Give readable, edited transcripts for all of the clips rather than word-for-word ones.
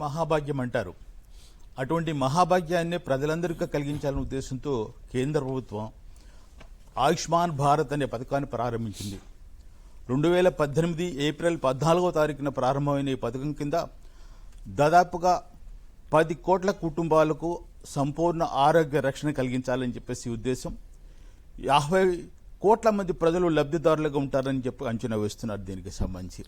మహాభాగ్యం అంటారు. అటువంటి మహాభాగ్యాన్ని ప్రజలందరికీ కలిగించాలనే ఉద్దేశంతో కేంద్ర ప్రభుత్వం ఆయుష్మాన్ భారత్ అనే పథకాన్ని ప్రారంభించింది. 2018 ఏప్రిల్ 14వ తారీఖున ప్రారంభమైన ఈ పథకం కింద దాదాపుగా 10 కోట్ల కుటుంబాలకు సంపూర్ణ ఆరోగ్య రక్షణ కలిగించాలని చెప్పేసి ఉద్దేశం. 50 కోట్ల మంది ప్రజలు లబ్ధిదారులుగా ఉంటారని చెప్పి అంచనా వేస్తున్నారు. దీనికి సంబంధించి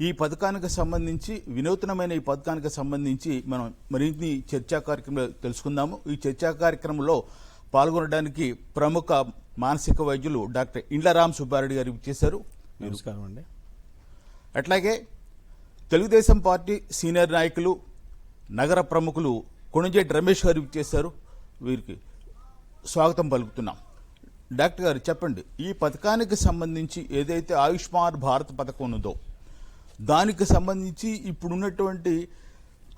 ఈ పథకానికి సంబంధించి వినూత్నమైన ఈ పథకానికి సంబంధించి మనం మరిన్ని చర్చా కార్యక్రమంలో తెలుసుకుందాము. ఈ చర్చా కార్యక్రమంలో పాల్గొనడానికి ప్రముఖ మానసిక వైద్యులు డాక్టర్ ఇండ్లరామ్ సుబ్బారెడ్డి గారు ఇచ్చేశారు. నమస్కారం అండి. అట్లాగే తెలుగుదేశం పార్టీ సీనియర్ నాయకులు నగర ప్రముఖులు కొణిజేటి రమేష్ గారు ఇచ్చేశారు. వీరికి స్వాగతం పలుకుతున్నాం. డాక్టర్ గారు చెప్పండి, ఈ పథకానికి సంబంధించి ఏదైతే ఆయుష్మాన్ భారత్ పథకం ఉన్నదో దానికి సంబంధించి ఇప్పుడున్నటువంటి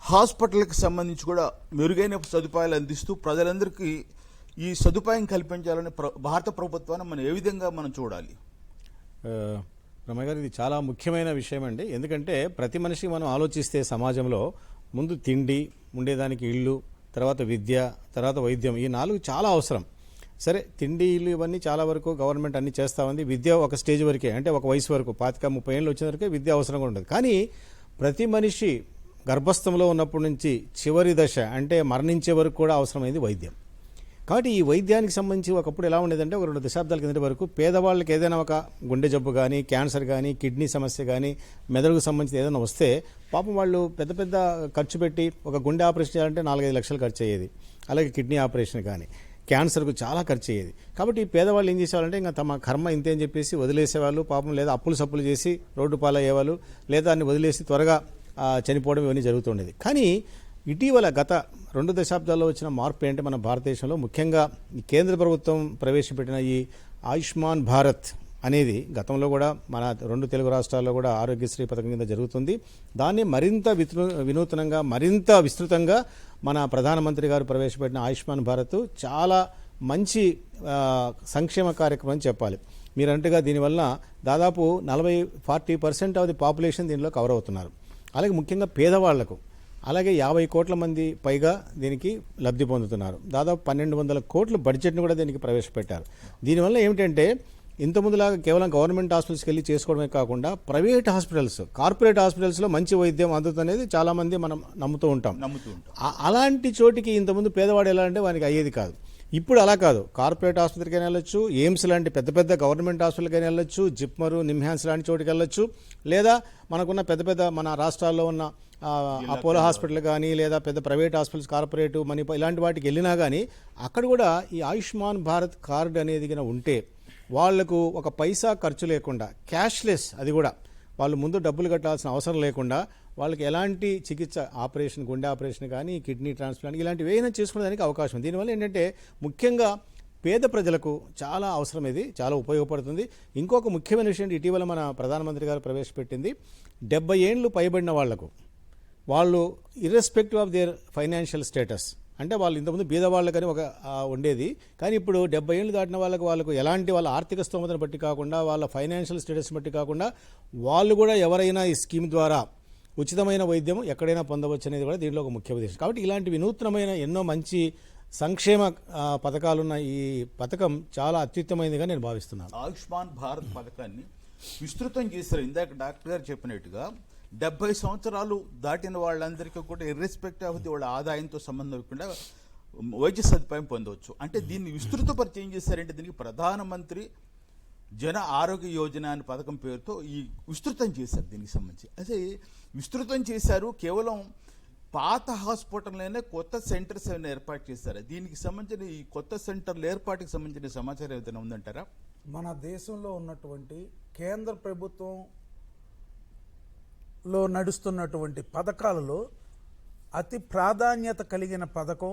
హాస్పిటల్కి సంబంధించి కూడా మెరుగైన సదుపాయాలు అందిస్తూ ప్రజలందరికీ ఈ సదుపాయం కల్పించాలని భారత ప్రభుత్వాన్ని మనం ఏ విధంగా మనం చూడాలి? రమయ్య గారు, ఇది చాలా ముఖ్యమైన విషయం అండి. ఎందుకంటే ప్రతి మనిషి మనం ఆలోచిస్తే సమాజంలో ముందు తిండి, ఉండేదానికి ఇళ్ళు, తర్వాత విద్య, తర్వాత వైద్యం, ఈ 4 చాలా అవసరం. సరే, తిండి, ఇల్లు ఇవన్నీ చాలా వరకు గవర్నమెంట్ అన్ని చేస్తూ ఉంది. విద్య ఒక స్టేజ్ వరకే, అంటే ఒక వయసు వరకు 25-30 ఏళ్ళు వచ్చిన వరకే విద్య అవసరం కూడా ఉండదు. కానీ ప్రతి మనిషి గర్భస్థంలో ఉన్నప్పటి నుంచి చివరి దశ అంటే మరణించే వరకు కూడా అవసరమైంది వైద్యం. కాబట్టి ఈ వైద్యానికి సంబంధించి ఒకప్పుడు ఎలా ఉండేదంటే, ఒక 2 దశాబ్దాల కిందటి వరకు పేదవాళ్ళకి ఏదైనా ఒక గుండె జబ్బు కానీ, క్యాన్సర్ కానీ, కిడ్నీ సమస్య కానీ, మెదడుకు సంబంధించి ఏదైనా వస్తే పాపం వాళ్ళు పెద్ద పెద్ద ఖర్చు పెట్టి ఒక గుండె ఆపరేషన్ చేయాలంటే 4-5 లక్షలు ఖర్చు అయ్యేది. అలాగే కిడ్నీ ఆపరేషన్ కానీ, క్యాన్సర్కు చాలా ఖర్చు అయ్యేది. కాబట్టి పేదవాళ్ళు ఏం చేసేవాళ్ళంటే ఇంకా తమ కర్మ ఇంతే అని చెప్పేసి వదిలేసేవాళ్ళు. పాపం లేదా అప్పులు సప్పులు చేసి రోడ్డు పాలయ్యేవాళ్ళు, లేదా దాన్ని వదిలేసి త్వరగా చనిపోవడం ఇవన్నీ జరుగుతుండేది. కానీ ఇటీవల గత 2 దశాబ్దాల్లో వచ్చిన మార్పు ఏంటంటే, మన భారతదేశంలో ముఖ్యంగా ఈ కేంద్ర ప్రభుత్వం ప్రవేశపెట్టిన ఈ ఆయుష్మాన్ భారత్ అనేది గతంలో కూడా మన 2 తెలుగు రాష్ట్రాల్లో కూడా ఆరోగ్యశ్రీ పథకం కింద జరుగుతుంది. దాన్ని మరింత వినూత్నంగా, మరింత విస్తృతంగా మన ప్రధానమంత్రి గారు ప్రవేశపెట్టిన ఆయుష్మాన్ భారత్ చాలా మంచి సంక్షేమ కార్యక్రమం చెప్పాలి. మీరంటగా దీనివల్ల దాదాపు 40-40% ఆఫ్ ది పాపులేషన్ దీనిలో కవర్ అవుతున్నారు. అలాగే ముఖ్యంగా పేదవాళ్లకు అలాగే 50 కోట్ల మంది పైగా దీనికి లబ్ధి పొందుతున్నారు. దాదాపు 1200 కోట్ల బడ్జెట్ను కూడా దీనికి ప్రవేశపెట్టారు. దీనివల్ల ఏమిటంటే, ఇంతకుముందులాగా కేవలం గవర్నమెంట్ హాస్పిటల్స్కి వెళ్ళి చేసుకోవడమే కాకుండా ప్రైవేట్ హాస్పిటల్స్, కార్పొరేట్ హాస్పిటల్స్లో మంచి వైద్యం అందుతుందనేది చాలామంది మనం నమ్ముతూ ఉంటాం. అలాంటి చోటికి ఇంతకుముందు పేదవాడు ఎలా అంటే వానికి అయ్యేది కాదు. ఇప్పుడు అలా కాదు. కార్పొరేట్ ఆసుపత్రికైనా వెళ్ళొచ్చు, ఎయిమ్స్ లాంటి పెద్ద పెద్ద గవర్నమెంట్ హాస్పిటల్కైనా వెళ్ళొచ్చు, జిప్మరు, నిమ్హాన్స్ లాంటి చోటుకి వెళ్ళొచ్చు, లేదా మనకున్న పెద్ద పెద్ద మన రాష్ట్రాల్లో ఉన్న అపోలో హాస్పిటల్ కానీ, లేదా పెద్ద ప్రైవేట్ హాస్పిటల్స్, కార్పొరేట్ మనీ ఇలాంటి వాటికి వెళ్ళినా కానీ అక్కడ కూడా ఈ ఆయుష్మాన్ భారత్ కార్డు అనేది కనుక ఉంటే వాళ్లకు ఒక పైసా ఖర్చు లేకుండా, క్యాష్లెస్, అది కూడా వాళ్ళు ముందు డబ్బులు కట్టాల్సిన అవసరం లేకుండా వాళ్ళకి ఎలాంటి చికిత్స, ఆపరేషన్, గుండె ఆపరేషన్ కానీ, కిడ్నీ ట్రాన్స్ప్లాంట్ ఇలాంటివి ఏమైనా చేసుకునేదానికి అవకాశం. దీనివల్ల ఏంటంటే ముఖ్యంగా పేద ప్రజలకు చాలా అవసరం, ఇది చాలా ఉపయోగపడుతుంది. ఇంకొక ముఖ్యమైన విషయం, ఇటీవల మన ప్రధానమంత్రి గారు ప్రవేశపెట్టింది 70 ఏళ్ళు పైబడిన వాళ్లకు, వాళ్ళు irrespective of their financial status, అంటే వాళ్ళు ఇంతకుముందు బీదవాళ్ళకని ఒక ఉండేది, కానీ ఇప్పుడు 70 ఏళ్ళు దాటిన వాళ్ళకు ఎలాంటి వాళ్ళ ఆర్థిక స్తోమతను బట్టి కాకుండా, వాళ్ళ ఫైనాన్షియల్ స్టేటస్ బట్టి కాకుండా వాళ్ళు కూడా ఎవరైనా ఈ స్కీమ్ ద్వారా ఉచితమైన వైద్యం ఎక్కడైనా పొందవచ్చు అనేది కూడా దీంట్లో ఒక ముఖ్య ఉద్దేశం. కాబట్టి ఇలాంటి వినూత్నమైన ఎన్నో మంచి సంక్షేమ పథకాలున్న ఈ పథకం చాలా అత్యుత్తమైనదిగా నేను భావిస్తున్నాను. ఆయుష్మాన్ భారత్ పథకాన్ని విస్తృతం చేశారు. ఇందాక డాక్టర్ గారు చెప్పినట్టుగా 70 సంవత్సరాలు దాటిన వాళ్ళందరికీ కూడా ఇర్రెస్పెక్టివ్ ఆఫ్ ది వాళ్ళ ఆదాయంతో సంబంధం లేకుండా వైద్య సదుపాయం పొందవచ్చు. అంటే దీన్ని విస్తృతపరిచి ఏం చేశారంటే, దీనికి ప్రధానమంత్రి జన ఆరోగ్య యోజన అనే పథకం పేరుతో ఈ విస్తృతం చేశారు. దీనికి సంబంధించి అదే విస్తృతం చేశారు. కేవలం పాత హాస్పిటల్లోనే కొత్త సెంటర్స్ ఏమైనా ఏర్పాటు చేశారు. దీనికి సంబంధించిన ఈ కొత్త సెంటర్ల ఏర్పాటుకి సంబంధించిన సమాచారం ఏదైనా ఉందంటారా? మన దేశంలో ఉన్నటువంటి కేంద్ర ప్రభుత్వం నడుస్తున్నటువంటి పథకాలలో అతి ప్రాధాన్యత కలిగిన పథకం,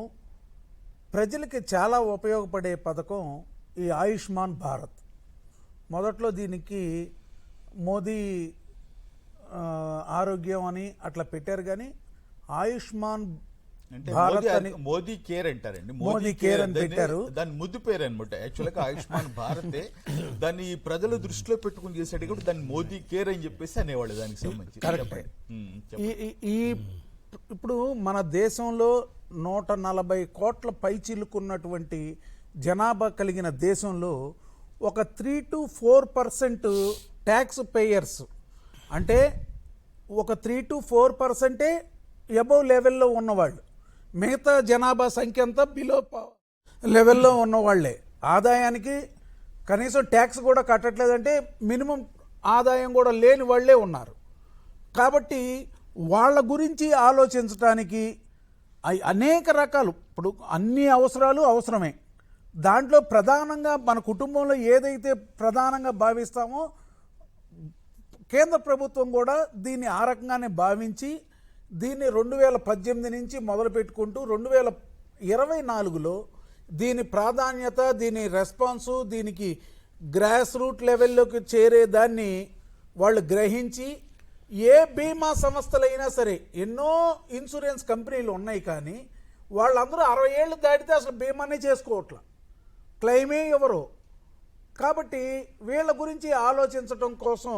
ప్రజలకి చాలా ఉపయోగపడే పథకం ఈ ఆయుష్మాన్ భారత్. మొదట్లో దీనికి మోదీ ఆరోగ్యం అని అట్లా పెట్టారు, కానీ ఆయుష్మాన్ భారత్ అని మోదీ కేర్ అంటారండి. మోదీ కేర్ అని పెట్టారు. దాని ముద్దు పేరు అనమాట. యాక్చువల్గా ఆయుష్మాన్ భారతే దాన్ని ప్రజలు దృష్టిలో పెట్టుకుని చేసేది కూడా దాన్ని మోదీ కేర్ అని చెప్పేసి అనేవాళ్ళు. దానికి సంబంధించి ఈ ఇప్పుడు మన దేశంలో 140 కోట్ల పైచిలుకున్నటువంటి జనాభా కలిగిన దేశంలో ఒక 3 to 4% ట్యాక్స్ పేయర్స్, అంటే ఒక 3 to 4% అబవ్ లెవెల్లో ఉన్నవాళ్ళు. మిగతా జనాభా సంఖ్య అంతా బిలో లెవెల్లో ఉన్నవాళ్లే. ఆదాయానికి కనీసం ట్యాక్స్ కూడా కట్టట్లేదంటే మినిమం ఆదాయం కూడా లేని వాళ్ళే ఉన్నారు. కాబట్టి వాళ్ళ గురించి ఆలోచించడానికి అనేక రకాలు, ఇప్పుడు అన్ని అవసరాలు అవసరమే. దాంట్లో ప్రధానంగా మన కుటుంబంలో ఏదైతే ప్రధానంగా భావిస్తామో కేంద్ర ప్రభుత్వం కూడా దీన్ని ఆ రకంగానే భావించి దీన్ని 2018 నుంచి మొదలు పెట్టుకుంటూ 2024లో దీని ప్రాధాన్యత, దీని రెస్పాన్సు, దీనికి గ్రాస్ రూట్ లెవెల్లోకి చేరేదాన్ని వాళ్ళు గ్రహించి ఏ బీమా సంస్థలైనా సరే, ఎన్నో ఇన్సూరెన్స్ కంపెనీలు ఉన్నాయి కానీ వాళ్ళందరూ 60 ఏళ్ళు దాటితే అసలు బీమానే చేసుకోవట్ల, క్లెయిమే ఎవరు. కాబట్టి వీళ్ళ గురించి ఆలోచించటం కోసం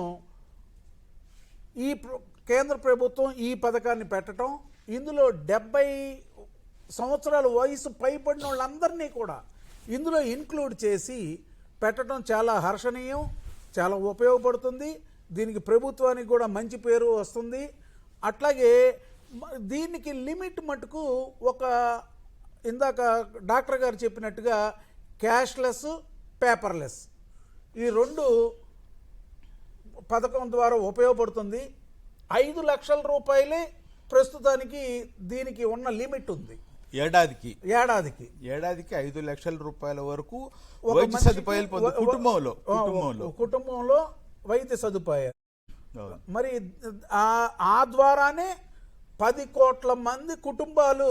ఈ కేంద్ర ప్రభుత్వం ఈ పథకాన్ని పెట్టడం, ఇందులో 70 సంవత్సరాల వయసు పైబడిన వాళ్ళందరినీ కూడా ఇందులో ఇన్క్లూడ్ చేసి పెట్టడం చాలా హర్షణీయం, చాలా ఉపయోగపడుతుంది. దీనికి ప్రభుత్వానికి కూడా మంచి పేరు వస్తుంది. అట్లాగే దీనికి లిమిట్ మటుకు ఒక ఇందాక డాక్టర్ గారు చెప్పినట్టుగా క్యాష్లెస్, పేపర్లెస్ ఈ రెండు పథకం ద్వారా ఉపయోగపడుతుంది. 5 లక్షల రూపాయలే ప్రస్తుతానికి దీనికి ఉన్న లిమిట్ ఉంది. ఏడాదికి 5 లక్షల రూపాయల వరకు ఒక వైద్య మనిషికి సదుపాయాలు కుటుంబంలో వైద్య సదుపాయాలు. అవును. మరి ఆ ద్వారానే 10 కోట్ల మంది కుటుంబాలు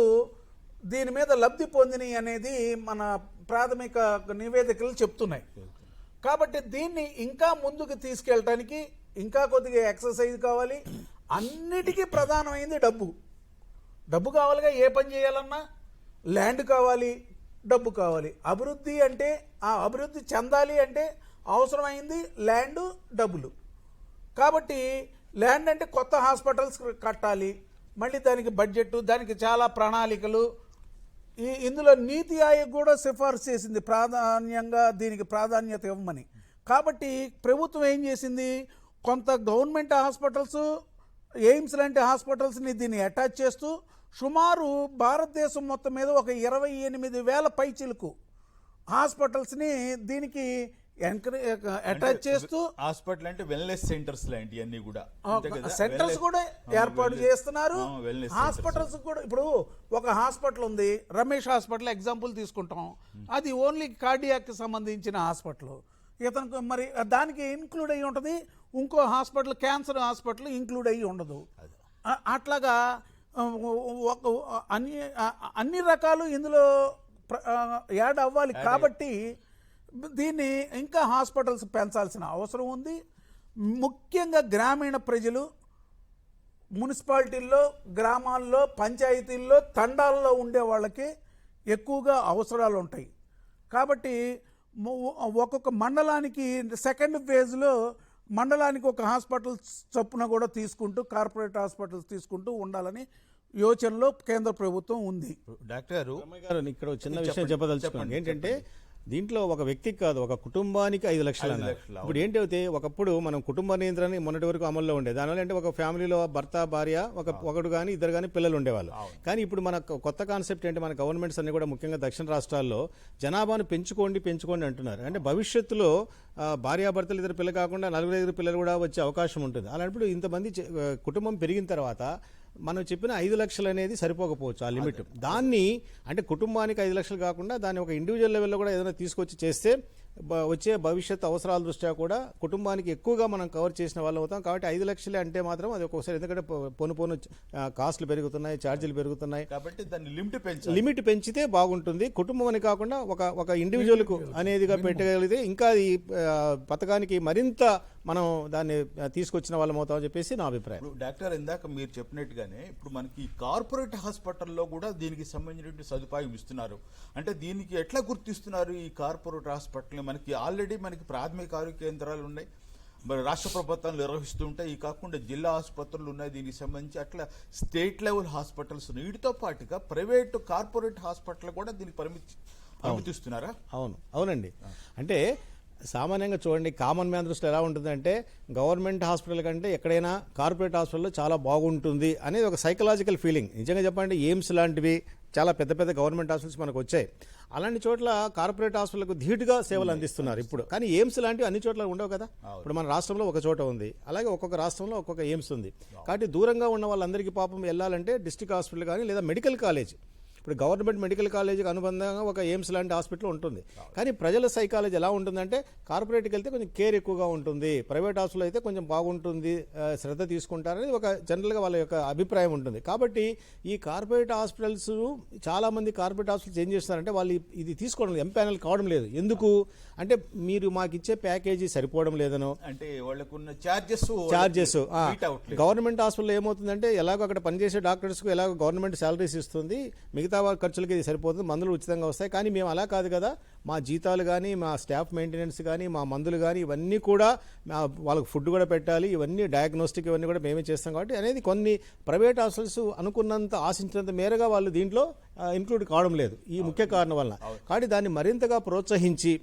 దీని మీద లబ్ధి పొందినాయి అనేది మన ప్రాథమిక నివేదికలు చెప్తున్నాయి. కాబట్టి దీన్ని ఇంకా ముందుకు తీసుకెళ్ళటానికి ఇంకా కొద్దిగా ఎక్సర్సైజ్ కావాలి. అన్నిటికీ ప్రధానమైంది డబ్బు కావాలిగా. ఏ పని చేయాలన్నా ల్యాండ్ కావాలి, డబ్బు కావాలి. అభివృద్ధి అంటే ఆ అభివృద్ధి చెందాలి అంటే అవసరమైంది ల్యాండ్, డబ్బులు. కాబట్టి ల్యాండ్ అంటే కొత్త హాస్పిటల్స్ కట్టాలి, మళ్ళీ దానికి బడ్జెట్, దానికి చాలా ప్రణాళికలు. ఇందులో నీతి ఆయోగ్ కూడా సిఫార్సు చేసింది ప్రాధాన్యంగా దీనికి ప్రాధాన్యత ఇవ్వమని. కాబట్టి ప్రభుత్వం ఏం చేసింది, కొంత గవర్నమెంట్ హాస్పిటల్స్, ఎయిమ్స్ లాంటి హాస్పిటల్స్ని దీన్ని అటాచ్ చేస్తూ సుమారు భారతదేశం మొత్తం మీద ఒక 28,000 పైచిలకు హాస్పిటల్స్ని దీనికి అటాచ్ చేస్తూ హాస్పిటల్ అంటే వెల్నెస్ సెంటర్స్ లాంటివన్నీ కూడా సెంటర్స్ కూడా ఏర్పాటు చేస్తున్నారు. హాస్పిటల్స్ కూడా ఇప్పుడు ఒక హాస్పిటల్ ఉంది, రమేష్ హాస్పిటల్ ఎగ్జాంపుల్ తీసుకుంటాం. అది ఓన్లీ కార్డియాక్ సంబంధించిన హాస్పిటల్. ఇతనికి మరి దానికి ఇంక్లూడ్ అయ్యి ఉంటుంది. ఇంకో హాస్పిటల్, క్యాన్సర్ హాస్పిటల్ ఇంక్లూడ్ అయ్యి ఉండదు. అట్లాగా అన్ని రకాలు ఇందులో యాడ్ అవ్వాలి. కాబట్టి దీన్ని ఇంకా హాస్పిటల్స్ పెంచాల్సిన అవసరం ఉంది. ముఖ్యంగా గ్రామీణ ప్రజలు, మున్సిపాలిటీల్లో, గ్రామాల్లో, పంచాయతీల్లో, తండాల్లో ఉండే వాళ్ళకి ఎక్కువగా అవసరాలు ఉంటాయి. కాబట్టి ఒక్కొక్క మండలానికి సెకండ్ ఫేజ్లో మండలానికి ఒక హాస్పిటల్ చొప్పున కూడా తీసుకుంటూ, కార్పొరేట్ హాస్పిటల్స్ తీసుకుంటూ ఉండాలని యోచనలో కేంద్ర ప్రభుత్వం ఉంది. డాక్టర్ గారు ఇక్కడ చిన్న విషయం చెప్పదలుచుకోండి. ఏంటంటే దీంట్లో ఒక వ్యక్తికి కాదు, ఒక కుటుంబానికి 5 లక్షలు అన్నారు. ఇప్పుడు ఏంటైతే ఒకప్పుడు మనం కుటుంబ నియంత్రణ మొన్నటి వరకు అమల్లో ఉండేది. దానివల్ల అంటే ఒక ఫ్యామిలీలో భర్త, భార్య, ఒకడు కానీ ఇద్దరు కానీ పిల్లలు ఉండేవాళ్ళు. కానీ ఇప్పుడు మన కొత్త కాన్సెప్ట్ ఏంటి, మన గవర్నమెంట్స్ అన్ని కూడా ముఖ్యంగా దక్షిణ రాష్ట్రాల్లో జనాభాను పెంచుకోండి అంటున్నారు. అంటే భవిష్యత్తులో భార్యాభర్తలు ఇద్దరు పిల్లలు కాకుండా 4-5 పిల్లలు కూడా వచ్చే అవకాశం ఉంటుంది. అలాంటప్పుడు ఇంతమంది కుటుంబం పెరిగిన తర్వాత మనం చెప్పిన 5 లక్షలు అనేది సరిపోకపోవచ్చు, ఆ లిమిట్. దాన్ని అంటే కుటుంబానికి 5 లక్షలు కాకుండా దాన్ని ఒక ఇండివిజువల్ లెవెల్లో కూడా ఏదైనా తీసుకొచ్చి చేస్తే వచ్చే భవిష్యత్ అవసరాల దృష్ట్యా కూడా కుటుంబానికి ఎక్కువగా మనం కవర్ చేసిన వాళ్ళు అవుతాం. కాబట్టి 5 లక్షలే అంటే మాత్రం అది ఒక్కొక్కసారి, ఎందుకంటే పోను కాస్ట్లు పెరుగుతున్నాయి, ఛార్జీలు పెరుగుతున్నాయి. కాబట్టి దాన్ని లిమిట్ పెంచితే బాగుంటుంది. కుటుంబం అని కాకుండా ఒక ఇండివిజువల్కు అనేదిగా పెట్టగలిగితే ఇంకా ఈ పథకానికి మరింత మనం దాన్ని తీసుకొచ్చిన వాళ్ళం అవుతామని చెప్పేసి నా అభిప్రాయం. డాక్టర్ ఇందాక మీరు చెప్పినట్టుగానే ఇప్పుడు మనకి కార్పొరేట్ హాస్పిటల్లో కూడా దీనికి సంబంధించిన సదుపాయం ఇస్తున్నారు. అంటే దీనికి ఎట్లా గుర్తిస్తున్నారు ఈ కార్పొరేట్ హాస్పిటల్? మనకి ఆల్రెడీ ప్రాథమిక ఆరోగ్య కేంద్రాలు ఉన్నాయి, మరి రాష్ట్ర ప్రభుత్వాలు నిర్వహిస్తుంటే ఈ కాకుండా జిల్లా ఆసుపత్రులు ఉన్నాయి దీనికి సంబంధించి, అట్లా స్టేట్ లెవెల్ హాస్పిటల్స్ ఉన్నాయి. వీటితో పాటుగా ప్రైవేట్ కార్పొరేట్ హాస్పిటల్ కూడా దీనికి అనుమతిస్తున్నారా? అవునండి. అంటే సామాన్యంగా చూడండి, కామన్ మ్యాన్ దృష్టిలో ఎలా ఉంటుందంటే గవర్నమెంట్ హాస్పిటల్ కంటే ఎక్కడైనా కార్పొరేట్ హాస్పిటల్లో చాలా బాగుంటుంది అనేది ఒక సైకలాజికల్ ఫీలింగ్. నిజంగా చెప్పండి, ఎయిమ్స్ లాంటివి చాలా పెద్ద పెద్ద గవర్నమెంట్ హాస్పిటల్స్ మనకు వచ్చాయి. అలాంటి చోట్ల కార్పొరేట్ హాస్పిటల్కు ధీటుగా సేవలు అందిస్తున్నారు ఇప్పుడు. కానీ ఎయిమ్స్ లాంటివి అన్ని చోట్ల ఉండవు కదా. ఇప్పుడు మన రాష్ట్రంలో ఒక చోట ఉంది, అలాగే ఒక్కొక్క రాష్ట్రంలో ఒక్కొక్క ఎయిమ్స్ ఉంది. కాబట్టి దూరంగా ఉన్న వాళ్ళందరికీ పాపం వెళ్ళాలంటే డిస్ట్రిక్ట్ హాస్పిటల్ కానీ లేదా మెడికల్ కాలేజ్, ఇప్పుడు గవర్నమెంట్ మెడికల్ కాలేజీకి అనుబంధంగా ఒక ఎయిమ్స్ లాంటి హాస్పిటల్ ఉంటుంది. కానీ ప్రజల సైకాలజీ ఎలా ఉంటుందంటే కార్పొరేట్కి వెళ్తే కొంచెం కేర్ ఎక్కువగా ఉంటుంది, ప్రైవేట్ హాస్పిటల్ అయితే కొంచెం బాగుంటుంది, శ్రద్ధ తీసుకుంటారనేది ఒక జనరల్గా వాళ్ళ యొక్క అభిప్రాయం ఉంటుంది. కాబట్టి ఈ కార్పొరేట్ హాస్పిటల్స్ చాలామంది కార్పొరేట్ హాస్పిటల్స్ ఏం చేస్తారంటే వాళ్ళు ఇది తీసుకోవడం ఎంపానల్ కావడం లేదు. ఎందుకు అంటే మీరు మాకు ఇచ్చే ప్యాకేజీ సరిపోవడం లేదనో, అంటే వాళ్ళకున్న చార్జెస్ గవర్నమెంట్ హాస్పిటల్ ఏమవుతుందంటే ఎలాగో అక్కడ పనిచేసే డాక్టర్స్కు ఎలాగో గవర్నమెంట్ శాలరీస్ ఇస్తుంది, మిగతా ఖర్చులకి ఇది సరిపోతుంది, మందులు ఉచితంగా వస్తాయి. కానీ మేము అలా కాదు కదా, మా జీతాలు కానీ మా స్టాఫ్ మెయింటెనెన్స్ కానీ మా మందులు కానీ ఇవన్నీ కూడా వాళ్ళకి ఫుడ్ కూడా పెట్టాలి, ఇవన్నీ డయాగ్నోస్టిక్ ఇవన్నీ కూడా మేమే చేస్తాం. కాబట్టి అనేది కొన్ని ప్రైవేట్ హాస్పిటల్స్ అనుకున్నంత ఆశించినంత మేరగా వాళ్ళు దీంట్లో ఇంక్లూడ్ కావడం లేదు ఈ ముఖ్య కారణం వల్ల. కాబట్టి దాన్ని మరింతగా ప్రోత్సహించి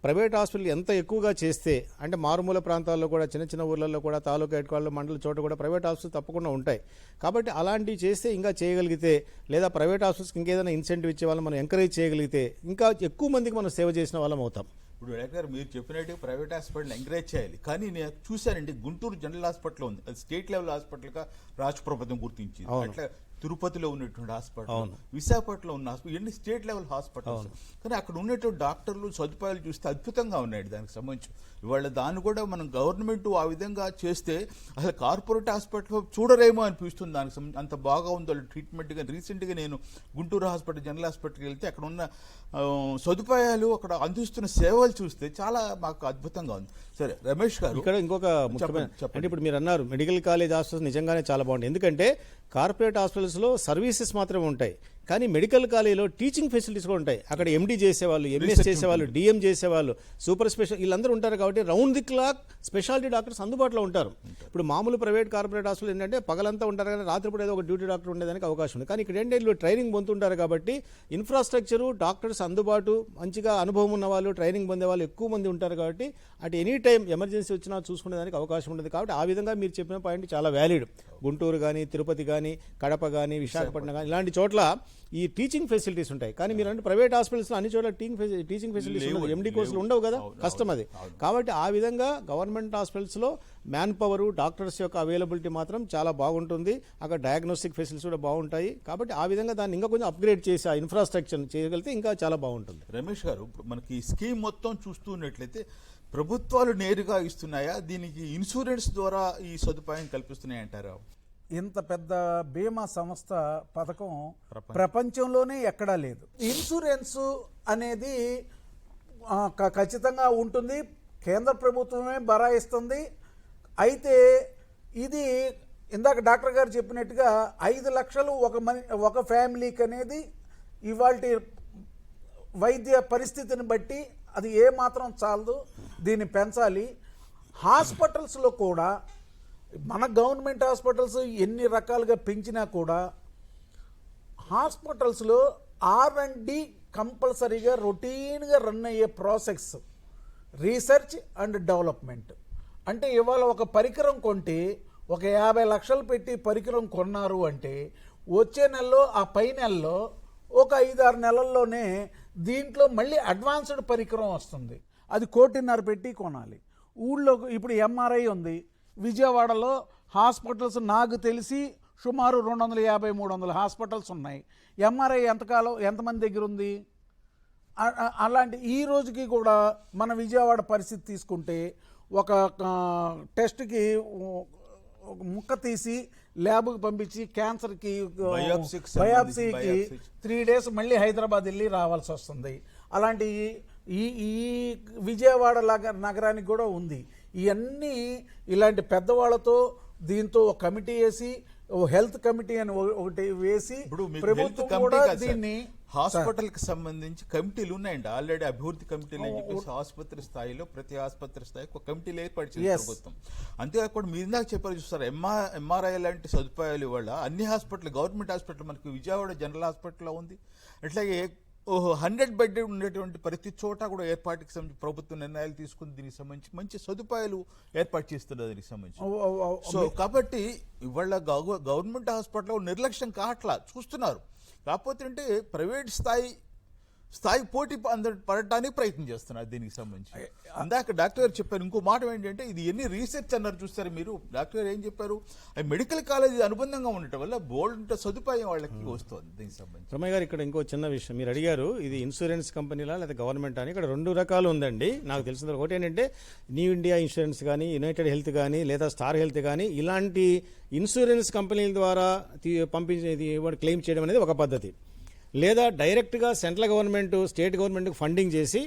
ప్రైవేట్ హాస్పిటల్ ఎంత ఎక్కువగా చేస్తే, అంటే మారుమూల ప్రాంతాల్లో కూడా చిన్న చిన్న ఊర్లలో కూడా తాలూకా హెడ్ క్వార్టర్లు మండల చోట కూడా ప్రైవేట్ హాస్పిటల్స్ తప్పకుండా ఉంటాయి. కాబట్టి అలాంటివి చేస్తే ఇంకా చేయగలిగితే, లేదా ప్రైవేట్ హాస్పిటల్స్కి ఇంకేదైనా ఇన్సెంటివ్ ఇచ్చే వాళ్ళని మనం ఎంకరేజ్ చేయగలిగితే ఇంకా ఎక్కువ మందికి మనం సేవ చేసిన వాళ్ళం అవుతాం. ఇప్పుడు డాక్టర్ మీరు చెప్పినట్టు ప్రైవేట్ హాస్పిటల్ ఎంకరేజ్ చేయాలి. కానీ నేను చూశానండి, గుంటూరు జనరల్ హాస్పిటల్ ఉంది, అది స్టేట్ లెవెల్ హాస్పిటల్గా రాష్ట్ర ప్రభుత్వం గుర్తించింది. అట్లా తిరుపతిలో ఉన్నటువంటి హాస్పిటల్, విశాఖపట్నంలో ఉన్న హాస్పిటల్, ఇవన్నీ స్టేట్ లెవెల్ హాస్పిటల్స్. కానీ అక్కడ ఉన్నటువంటి డాక్టర్లు సదుపాయాలు చూస్తే అద్భుతంగా ఉన్నాయి దానికి సంబంధించి. ఇవాళ దాన్ని కూడా మనం గవర్నమెంట్ ఆ విధంగా చేస్తే అసలు కార్పొరేట్ హాస్పిటల్ చూడరేమో అనిపిస్తుంది దానికి సంబంధించి, అంత బాగా ఉంది ట్రీట్మెంట్. కానీ రీసెంట్గా నేను గుంటూరు హాస్పిటల్ జనరల్ హాస్పిటల్కి వెళ్తే అక్కడ ఉన్న సదుపాయాలు, అక్కడ అందిస్తున్న సేవలు చూస్తే చాలా మాకు అద్భుతంగా ఉంది. సరే రమేష్ గారు, ఇక్కడ ఇంకొక ముఖ్యమైన అంటే ఇప్పుడు మీరు అన్నారు మెడికల్ కాలేజ్ హాస్పిటల్స్ నిజంగానే చాలా బాగుంది. ఎందుకంటే కార్పొరేట్ హాస్పిటల్స్లో సర్వీసెస్ మాత్రమే ఉంటాయి, కానీ మెడికల్ కాలేజీలో టీచింగ్ ఫెసిలిటీస్ కూడా ఉంటాయి. అక్కడ ఎండి చేసేవాళ్ళు, ఎంఎస్ చేసేవాళ్ళు, డిఎం చేసేవాళ్ళు, సూపర్ స్పెషల్ వీళ్ళందరూ ఉంటారు. కాబట్టి round the clock speciality doctors అందుబాటులో ఉంటారు. ఇప్పుడు మామూలు ప్రైవేట్ కార్పొరేట్ హాస్పిటల్ ఏంటంటే పగలంతా ఉంటారు, కానీ రాత్రిపూట ఏదో ఒక డ్యూటీ డాక్టర్ ఉండేదానికి అవకాశం ఉంది. కానీ ఇక్కడ ఏంటంటే వీళ్ళు ట్రైనింగ్ పొందుతుంటారు కాబట్టి ఇన్ఫ్రాస్ట్రక్చరు, డాక్టర్స్ అందుబాటు, మంచిగా అనుభవం ఉన్న వాళ్ళు, ట్రైనింగ్ పొందే వాళ్ళు ఎక్కువ మంది ఉంటారు. కాబట్టి అటు ఎనీ టైం ఎమర్జెన్సీ వచ్చినా చూసుకునేదానికి అవకాశం ఉంటుంది. కాబట్టి ఆ విధంగా మీరు చెప్పిన పాయింట్ చాలా వ్యాలిడ్. గుంటూరు కానీ, తిరుపతి కానీ, కడప కానీ, విశాఖపట్నం కానీ ఇలాంటి చోట్ల ఈ టీచింగ్ ఫెసిలిటీస్ ఉంటాయి. కానీ మీరు అంటే ప్రైవేట్ హాస్పిటల్స్లో అన్ని చోట్ల టీచింగ్ ఫెసిలిటీస్ ఉండవు, ఎండి కోర్సులు ఉండవు కదా, కష్టం అది. కాబట్టి ఆ విధంగా గవర్నమెంట్ హాస్పిటల్స్లో మ్యాన్ పవర్, డాక్టర్స్ యొక్క అవైలబిలిటీ మాత్రం చాలా బాగుంటుంది. అక్కడ డయాగ్నోస్టిక్ ఫెసిలిటీస్ కూడా బాగుంటాయి. కాబట్టి ఆ విధంగా దాన్ని ఇంకా కొంచెం అప్గ్రేడ్ చేసి ఆ ఇన్ఫ్రాస్ట్రక్చర్ చేయగలిగితే ఇంకా చాలా బాగుంటుంది. రమేష్ గారు, మనకి ఈ స్కీమ్ మొత్తం చూస్తున్నట్లయితే ప్రభుత్వాలు నేరుగా ఇస్తున్నాయా, దీనికి ఇన్సూరెన్స్ ద్వారా ఈ సదుపాయం కల్పిస్తున్నాయంటారా? ఇంత పెద్ద బీమా సంస్థ పథకం ప్రపంచంలోనే ఎక్కడా లేదు. ఇన్సూరెన్స్ అనేది ఖచ్చితంగా ఉంటుంది, కేంద్ర ప్రభుత్వమే బరాయిస్తుంది. అయితే ఇది ఇందాక డాక్టర్ గారు చెప్పినట్టుగా 5 లక్షలు ఒక ఫ్యామిలీకి అనేది ఇవాల్టి వైద్య పరిస్థితిని బట్టి అది ఏమాత్రం చాలదు, దీన్ని పెంచాలి. హాస్పిటల్స్లో కూడా మన గవర్నమెంట్ హాస్పిటల్స్ ఎన్ని రకాలుగా పెంచినా కూడా హాస్పిటల్స్లో R&D కంపల్సరీగా రొటీన్గా రన్ అయ్యే ప్రాసెస్ రీసెర్చ్ అండ్ డెవలప్మెంట్. అంటే ఇవాళ ఒక పరికరం కొంటే ఒక 50 లక్షలు పెట్టి పరికరం కొన్నారు అంటే వచ్చే నెలలో ఆ పై నెలలో ఒక 5-6 నెలల్లోనే దీంట్లో మళ్ళీ అడ్వాన్స్డ్ పరికరం వస్తుంది. అది 1.5 కోటి పెట్టి కొనాలి. ఊళ్ళో ఇప్పుడు MRI ఉంది, విజయవాడలో హాస్పిటల్స్ నాకు తెలిసి సుమారు 250-300 హాస్పిటల్స్ ఉన్నాయి. MRI ఎంతమంది దగ్గర ఉంది? అలాంటి ఈ రోజుకి కూడా మన విజయవాడ పరిస్థితి తీసుకుంటే ఒక టెస్ట్కి ముక్క తీసి ల్యాబ్కి పంపించి క్యాన్సర్కి బయాప్సీకి 3 days మళ్ళీ హైదరాబాద్ వెళ్ళి రావాల్సి వస్తుంది. అలాంటి ఈ విజయవాడ నగరానికి కూడా ఉంది. ఇవన్నీ ఇలాంటి పెద్దవాళ్ళతో దీంతో ఒక కమిటీ వేసి హెల్త్ కమిటీ అని ఒకటి వేసి ఇప్పుడు మీకు హెల్త్ ప్రభుత్వం కమిటీ కూడా కాదు సార్. దీన్ని హాస్పిటల్ కి సంబంధించి కమిటీలు ఉన్నాయండి ఆల్రెడీ, అభివృద్ధి కమిటీలు అని చెప్పేసి ఆసుపత్రి స్థాయిలో ప్రతి ఆసుపత్రి స్థాయికి ఒక కమిటీలు ఏర్పాటు చేసింది Yes. ప్రభుత్వం. అంతేకాకుండా మీరు ఇందాక చెప్పారు చూస్తారు, ఎంఆర్ఐ లాంటి సదుపాయాలు ఇవాళ అన్ని హాస్పిటల్, గవర్నమెంట్ హాస్పిటల్ మనకి విజయవాడ జనరల్ హాస్పిటల్లో ఉంది. అట్లాగే 100 బెడ్ ఉండేటువంటి ప్రతి చోట కూడా ఏర్పాటుకి సంబంధించి ప్రభుత్వం నిర్ణయాలు తీసుకుని దీనికి సంబంధించి మంచి సదుపాయాలు ఏర్పాటు చేస్తున్నారు దీనికి సంబంధించి. సో కాబట్టి ఇవాళ గవర్నమెంట్ హాస్పిటల్ నిర్లక్ష్యం కావట్లా, చూస్తున్నారు. కాకపోతే అంటే ప్రైవేట్ స్థాయి పోటీ పడటానికి ప్రయత్నం చేస్తున్నారు దీనికి సంబంధించి. అందాక డాక్టర్ గారు చెప్పారు ఇంకో మాట ఏంటంటే, ఇది ఎన్ని రీసెర్చ్ అన్నారు చూస్తారు మీరు. డాక్టర్ గారు ఏం చెప్పారు, మెడికల్ కాలేజ్ అనుబంధంగా ఉండటం వల్ల బోల్డ్ సదుపాయం వాళ్ళకి వస్తుంది దీనికి సంబంధించి. రమయ్య గారు, ఇక్కడ ఇంకో చిన్న విషయం మీరు అడిగారు, ఇది ఇన్సూరెన్స్ కంపెనీలా లేదా గవర్నమెంట్ అని. ఇక్కడ 2 రకాలు ఉందండి నాకు తెలిసిన. ఒకటి ఏంటంటే న్యూ ఇండియా ఇన్సూరెన్స్ కానీ, యునైటెడ్ హెల్త్ కానీ, లేదా స్టార్ హెల్త్ కానీ, ఇలాంటి ఇన్సూరెన్స్ కంపెనీల ద్వారా పంపించేది క్లెయిమ్ చేయడం అనేది ఒక పద్ధతి. లేదా డైరెక్ట్గా సెంట్రల్ గవర్నమెంట్ స్టేట్ గవర్నమెంట్కి ఫండింగ్ చేసి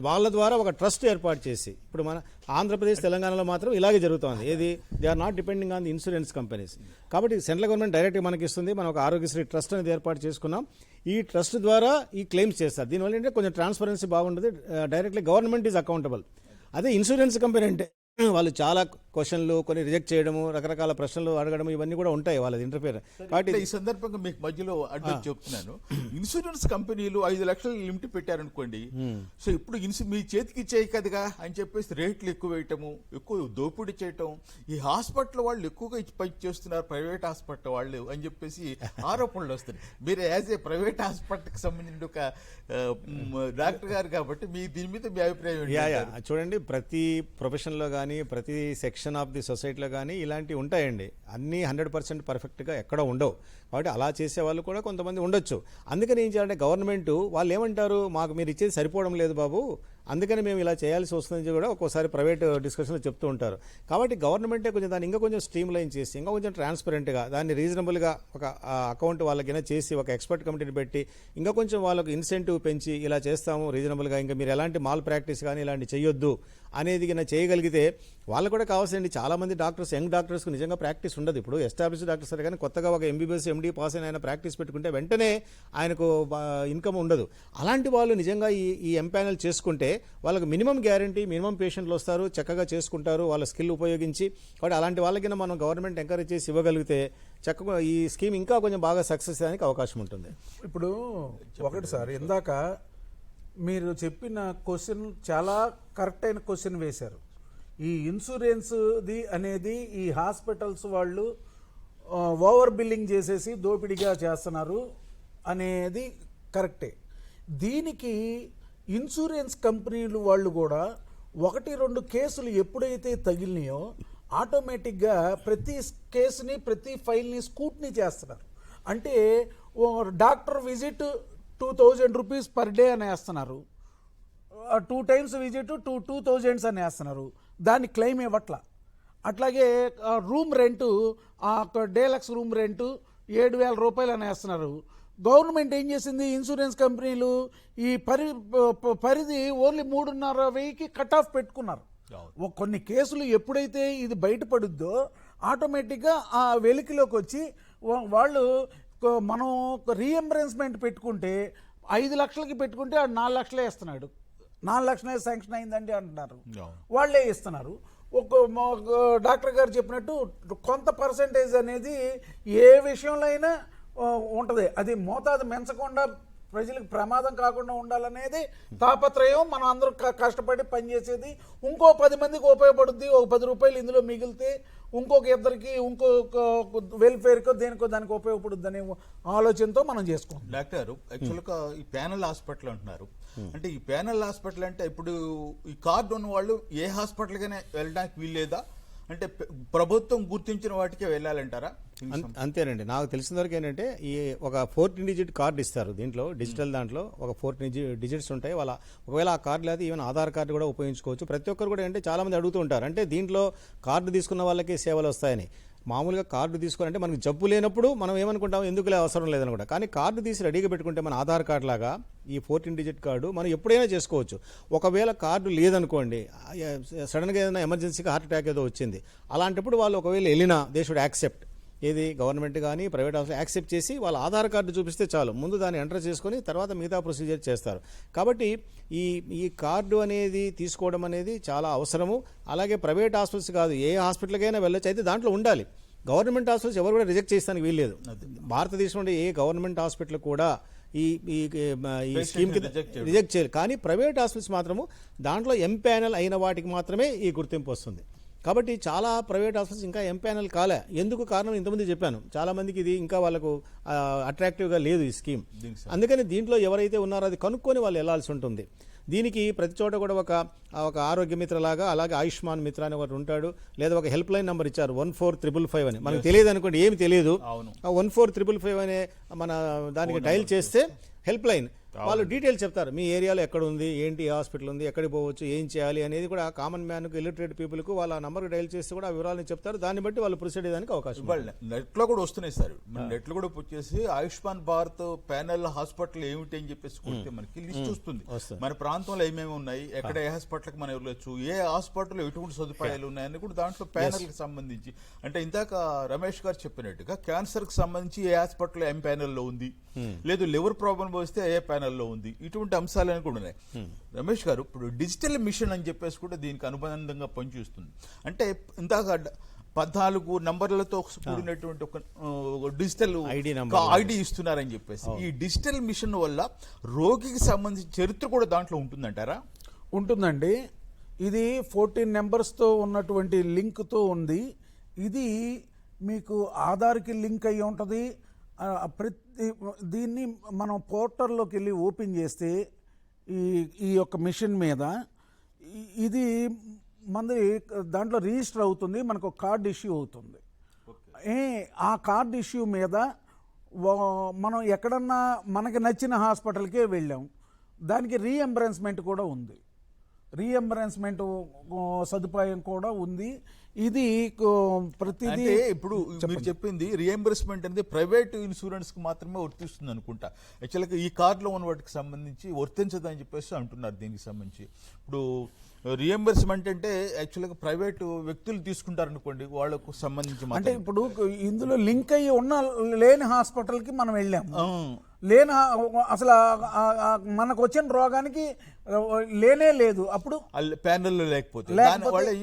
వాళ్ళ ద్వారా ఒక ట్రస్ట్ ఏర్పాటు చేసి, ఇప్పుడు మన ఆంధ్రప్రదేశ్ తెలంగాణలో మాత్రం ఇలాగే జరుగుతోంది. ఏది, they are not depending on the insurance companies. కాబట్టి సెంట్రల్ గవర్నమెంట్ డైరెక్ట్గా మనకి ఇస్తుంది. మనం ఒక ఆరోగ్యశ్రీ ట్రస్ట్ అనేది ఏర్పాటు చేసుకున్నాం. ఈ ట్రస్ట్ ద్వారా ఈ క్లెయిమ్స్ చేస్తారు. దీనివల్ల ఏంటంటే కొంచెం ట్రాన్స్పరెన్సీ బాగుంటుంది. Directly government is accountable. అదే ఇన్సూరెన్స్ కంపెనీ అంటే వాళ్ళు చాలా క్వశ్చన్లు, కొన్ని రిజెక్ట్ చేయడము, రకరకాల ప్రశ్నలు అడగడం, ఇవన్నీ కూడా ఉంటాయి వాళ్ళది ఇంటర్ఫియర్. కాబట్టి ఈ సందర్భంగా మీకు మధ్యలో అడ్డు చెప్తున్నాను, ఇన్సూరెన్స్ కంపెనీలు 5 లక్షలు లిమిట్ పెట్టారనుకోండి. సో ఇప్పుడు మీ చేతికి ఇచ్చేయి కదగా అని చెప్పేసి రేట్లు ఎక్కువ వేయటము, ఎక్కువ దోపిడీ చేయటం, ఈ హాస్పిటల్ వాళ్ళు ఎక్కువగా పని చేస్తున్నారు ప్రైవేట్ హాస్పిటల్ వాళ్ళు అని చెప్పేసి ఆరోపణలు వస్తున్నాయి. మీరు యాజ్ ఏ ప్రైవేట్ హాస్పిటల్కి సంబంధించిన ఒక డాక్టర్ గారు కాబట్టి మీ దీని మీద మీ అభిప్రాయం ఏంటి? చూడండి, ప్రతి ప్రొఫెషన్లో కానీ, ప్రతి సెక్షన్ ఆఫ్ ది సొసైటీలో కానీ ఇలాంటివి ఉంటాయండి. అన్నీ 100% పర్ఫెక్ట్గా ఎక్కడ ఉండవు. కాబట్టి అలా చేసే వాళ్ళు కూడా కొంతమంది ఉండొచ్చు. అందుకని ఏం చేయాలంటే గవర్నమెంట్ వాళ్ళు ఏమంటారు, మాకు మీరు ఇచ్చేది సరిపోవడం లేదు బాబు, అందుకని మేము ఇలా చేయాల్సి వస్తుందని కూడా ఒక్కోసారి ప్రైవేట్ డిస్కషన్లో చెప్తూ ఉంటారు. కాబట్టి గవర్నమెంటే కొంచెం దాన్ని ఇంకా కొంచెం స్ట్రీమ్ లైన్ చేసి, ఇంకా కొంచెం ట్రాన్స్పరెంట్గా దాన్ని రీజనబుల్గా ఒక అకౌంట్ వాళ్ళకైనా చేసి, ఒక ఎక్స్పర్ట్ కమిటీని పెట్టి ఇంకా కొంచెం వాళ్ళకు ఇన్సెంటివ్ పెంచి, ఇలా చేస్తాము రీజనబుల్గా, ఇంకా మీరు ఎలాంటి మాల్ ప్రాక్టీస్ కానీ ఇలాంటి చేయొద్దు అనేది కింద చేయగలిగితే వాళ్ళు కూడా కావాల్సింది. చాలామంది డాక్టర్స్, యంగ్ డాక్టర్స్కి నిజంగా ప్రాక్టీస్ ఉండదు. ఇప్పుడు ఎస్టాబ్లిష్డ్ డాక్టర్స్ సరే కానీ కొత్తగా ఒక MBBS MD పాస్ అయిన ఆయన ప్రాక్టీస్ పెట్టుకుంటే వెంటనే ఆయనకు ఇన్కమ్ ఉండదు. అలాంటి వాళ్ళు నిజంగా ఈ ఎంపానల్ చేసుకుంటే వాళ్ళకి మినిమం గ్యారంటీ, మినిమం పేషెంట్లు వస్తారు, చక్కగా చేసుకుంటారు వాళ్ళ స్కిల్ ఉపయోగించి. కాబట్టి అలాంటి వాళ్ళకి మనం గవర్నమెంట్ ఎంకరేజ్ చేసి ఇవ్వగలిగితే చక్కగా ఈ స్కీమ్ ఇంకా కొంచెం బాగా సక్సెస్ అయ్యడానికి అవకాశం ఉంటుంది. ఇప్పుడు ఒకటి సార్, ఇందాక మీరు చెప్పిన క్వశ్చన్ చాలా కరెక్ట్ అయిన క్వశ్చన్ వేశారు. ఈ ఇన్సూరెన్స్ది అనేది ఈ హాస్పిటల్స్ వాళ్ళు ఓవర్ బిల్లింగ్ చేసేసి దోపిడీగా చేస్తున్నారు అనేది కరెక్టే. దీనికి ఇన్సూరెన్స్ కంపెనీలు వాళ్ళు కూడా 1-2 కేసులు ఎప్పుడైతే తగిలినాయో ఆటోమేటిక్గా ప్రతి కేసుని, ప్రతి ఫైల్ని స్కూట్నీ చేస్తున్నారు. అంటే doctor visit 2000 rupees per day అని వేస్తున్నారు, 2 times విజిట్ 2000 అని వేస్తున్నారు, దాన్ని క్లెయిమ్ ఇవ్వట్లా. అట్లాగే room rent, deluxe room rent 7,000 రూపాయలు అని వేస్తున్నారు. గవర్నమెంట్ ఏం చేసింది, ఇన్సూరెన్స్ కంపెనీలు ఈ పరిధి ఓన్లీ 3,500కి కట్ ఆఫ్ పెట్టుకున్నారు. కొన్ని కేసులు ఎప్పుడైతే ఇది బయటపడుద్దో ఆటోమేటిక్గా ఆ వెలికిలోకి వచ్చి వాళ్ళు, మనం రీఎంబర్స్మెంట్ పెట్టుకుంటే 5 లక్షలకి పెట్టుకుంటే 4 లక్షలే ఇస్తున్నాడు, 4 లక్షలే శాంక్షన్ అయిందండి అంటున్నారు, వాళ్ళే ఇస్తున్నారు. ఒక డాక్టర్ గారు చెప్పినట్టు కొంత పర్సంటేజ్ అనేది ఏ విషయంలో అయినా ఉంటుంది. అది మోతాదు పెంచకుండా ప్రజలకు ప్రమాదం కాకుండా ఉండాలనేది తాపత్రయం. మనం అందరూ కష్టపడి పనిచేసేది. ఇంకో 10 మందికి ఉపయోగపడుద్ది, ఒక 10 రూపాయలు ఇందులో మిగిలితే ఇంకొక ఇద్దరికి, ఇంకొక వెల్ఫేర్కో దేనికో దానికి ఉపయోగపడుద్ది అనే ఆలోచనతో మనం చేసుకుంటాం. డాక్టర్, యాక్చువల్గా ఈ ప్యానల్ హాస్పిటల్ అంటున్నారు. అంటే ఈ ప్యానల్ హాస్పిటల్ అంటే ఇప్పుడు ఈ కార్డు ఉన్న వాళ్ళు ఏ హాస్పిటల్కైనా వెళ్ళడానికి వీల్లేదా? అంటే ప్రభుత్వం గుర్తించిన వాటికే వెళ్ళాలంటారా? అంతేనండి. నాకు తెలిసిన వరకు ఏంటంటే ఈ ఒక 14 డిజిట్ కార్డు ఇస్తారు. దీంట్లో డిజిటల్ దాంట్లో ఒక 14 డిజిట్స్ ఉంటాయి. వాళ్ళ ఒకవేళ ఆ కార్డు లేదా ఈవెన్ ఆధార్ కార్డు కూడా ఉపయోగించుకోవచ్చు. ప్రతి ఒక్కరు కూడా అంటే చాలా మంది అడుగుతూ ఉంటారు, అంటే దీంట్లో కార్డు తీసుకున్న వాళ్ళకి సేవలు వస్తాయని. మామూలుగా కార్డు తీసుకోవాలంటే మనకు జబ్బు లేనప్పుడు మనం ఏమనుకుంటాం, ఎందుకులే అవసరం లేదనుకుంటా. కానీ కార్డు తీసి రెడీగా పెట్టుకుంటే మన ఆధార్ కార్డు లాగా ఈ 14 డిజిట్ కార్డు మనం ఎప్పుడైనా చేసుకోవచ్చు. ఒకవేళ కార్డు లేదనుకోండి, సడన్గా ఏదైనా ఎమర్జెన్సీగా హార్ట్ అటాక్ ఏదో వచ్చింది, అలాంటప్పుడు వాళ్ళు ఒకవేళ వెళ్ళినా దే షుడ్ యాక్సెప్ట్. ఏది గవర్నమెంట్ కానీ ప్రైవేట్ హాస్పిటల్ యాక్సెప్ట్ చేసి వాళ్ళ ఆధార్ కార్డు చూపిస్తే చాలు, ముందు దాన్ని ఎంటర్ చేసుకొని తర్వాత మిగతా ప్రొసీజర్ చేస్తారు. కాబట్టి ఈ కార్డు అనేది తీసుకోవడం అనేది చాలా అవసరము. అలాగే ప్రైవేట్ హాస్పిటల్స్ కాదు, ఏ హాస్పిటల్కైనా వెళ్ళొచ్చు, అయితే దాంట్లో ఉండాలి. గవర్నమెంట్ హాస్పిటల్స్ ఎవరు కూడా రిజెక్ట్ చేస్తానికి వీల్లేదు. భారతదేశంలో ఏ గవర్నమెంట్ హాస్పిటల్ కూడా ఈ స్కీమ్ కి రిజెక్ట్ చేయాలి. కానీ ప్రైవేట్ హాస్పిటల్స్ మాత్రము దాంట్లో ఎంపానల్ అయిన వాటికి మాత్రమే ఈ గుర్తింపు వస్తుంది. కాబట్టి చాలా ప్రైవేట్ హాస్పిటల్స్ ఇంకా ఎంపానల్ కాలే. ఎందుకు కారణం ఇంతమంది చెప్పాను, చాలా మందికి ఇది ఇంకా వాళ్ళకు అట్రాక్టివ్గా లేదు ఈ స్కీమ్. అందుకని దీంట్లో ఎవరైతే ఉన్నారో అది కనుక్కొని వాళ్ళు వెళ్లాల్సి ఉంటుంది. దీనికి ప్రతి చోట కూడా ఒక ఆరోగ్య మిత్ర లాగా, అలాగే ఆయుష్మాన్ మిత్ర అని ఒకటి ఉంటాడు, లేదా ఒక హెల్ప్ లైన్ నెంబర్ ఇచ్చారు 14555 అని. మనకు తెలియదు అనుకోండి, ఏమి తెలియదు, 14555 అనే మన దానికి డైల్ చేస్తే హెల్ప్ లైన్ వాళ్ళు డీటెయిల్స్ చెప్తారు. మీ ఏరియాలో ఎక్కడ ఉంది, ఏంటి హాస్పిటల్ ఉంది, ఎక్కడికి పోవచ్చు, ఏం చేయాలి అనేది కూడా కామన్ మ్యాన్కు, ఇల్లిటరేట్ పీపుల్కు వాళ్ళ నంబర్కి డైల్ చేస్తే కూడా ఆ వివరాలను చెప్తారు. దాన్ని బట్టి వాళ్ళు ప్రొసీడ్ అయ్యేదానికి అవకాశం ఉంది. నెట్లో కూడా వస్తున్నాయి సార్, నెట్లో కూడా వచ్చేసి ఆయుష్మాన్ భారత్ ప్యానల్ హాస్పిటల్ ఏమిటి అని చెప్పేసి కొడితే మనకి లిస్ట్ వస్తుంది. మన ప్రాంతంలో ఏమేమి ఉన్నాయి, ఎక్కడ ఏ హాస్పిటల్కి మనం వెళ్ళొచ్చు, ఏ హాస్పిటల్ ఎటువంటి సదుపాయాలు ఉన్నాయని కూడా దాంట్లో ప్యానల్కి సంబంధించి, అంటే ఇందాక రమేష్ గారు చెప్పినట్టుగా క్యాన్సర్ కి సంబంధించి ఏ హాస్పిటల్ ఎం ప్యానెల్లో ఉంది, లేదు లివర్ ప్రాబ్లం వస్తే ఏ ప్యానెల్లో ఉంది, ఇటువంటి అంశాలని కూడా ఉన్నాయి. రమేష్ గారు, ఇప్పుడు డిజిటల్ మిషన్ అని చెప్పేసి కూడా దీనికి అనుబంధంగా పనిచేస్తుంది. అంటే ఇందాక 14 నంబర్లతో కూడినటువంటి ఒక డిజిటల్ ఐడి ఇస్తున్నారని చెప్పేసి, ఈ డిజిటల్ మిషన్ వల్ల రోగికి సంబంధించిన చరిత్ర కూడా దాంట్లో ఉంటుందంటారా? ఉంటుందండి. ఇది 14 నెంబర్స్తో ఉన్నటువంటి లింక్తో ఉంది. ఇది మీకు ఆధార్కి లింక్ అయ్యి ఉంటుంది. దీన్ని మనం పోర్టల్లోకి వెళ్ళి ఓపెన్ చేస్తే ఈ యొక్క మిషన్ మీద ఇది మనది దాంట్లో రిజిస్టర్ అవుతుంది, మనకు కార్డ్ ఇష్యూ అవుతుంది. ఆ కార్డ్ ఇష్యూ మీద మనం ఎక్కడన్నా మనకి నచ్చిన హాస్పిటల్కే వెళ్ళాం, దానికి రీఎంబర్స్మెంట్ కూడా ఉంది, రీఎంబర్స్మెంట్ సదుపాయం కూడా ఉంది. ఇది ప్రతిదీ ఇప్పుడు మీరు చెప్పింది రీఎంబర్స్మెంట్ అనేది ప్రైవేట్ ఇన్సూరెన్స్ కి మాత్రమే వర్తిస్తుంది అనుకుంటా. యాక్చువల్గా ఈ కార్డులో ఉన్న వాటికి సంబంధించి వర్తించదని చెప్పేసి అంటున్నారు. దీనికి సంబంధించి ఇప్పుడు రీఎంబర్స్మెంట్ అంటే యాక్చువల్గా ప్రైవేట్ వ్యక్తులు తీసుకుంటారు అనుకోండి, వాళ్ళకు సంబంధించి అంటే ఇప్పుడు ఇందులో లింక్ అయ్యి ఉన్న లేని హాస్పిటల్కి మనం వెళ్ళాము, లేని అసలు మనకు వచ్చిన రోగానికి లేనే లేదు, అప్పుడు ప్యానెల్లో లేకపోతే వాళ్ళు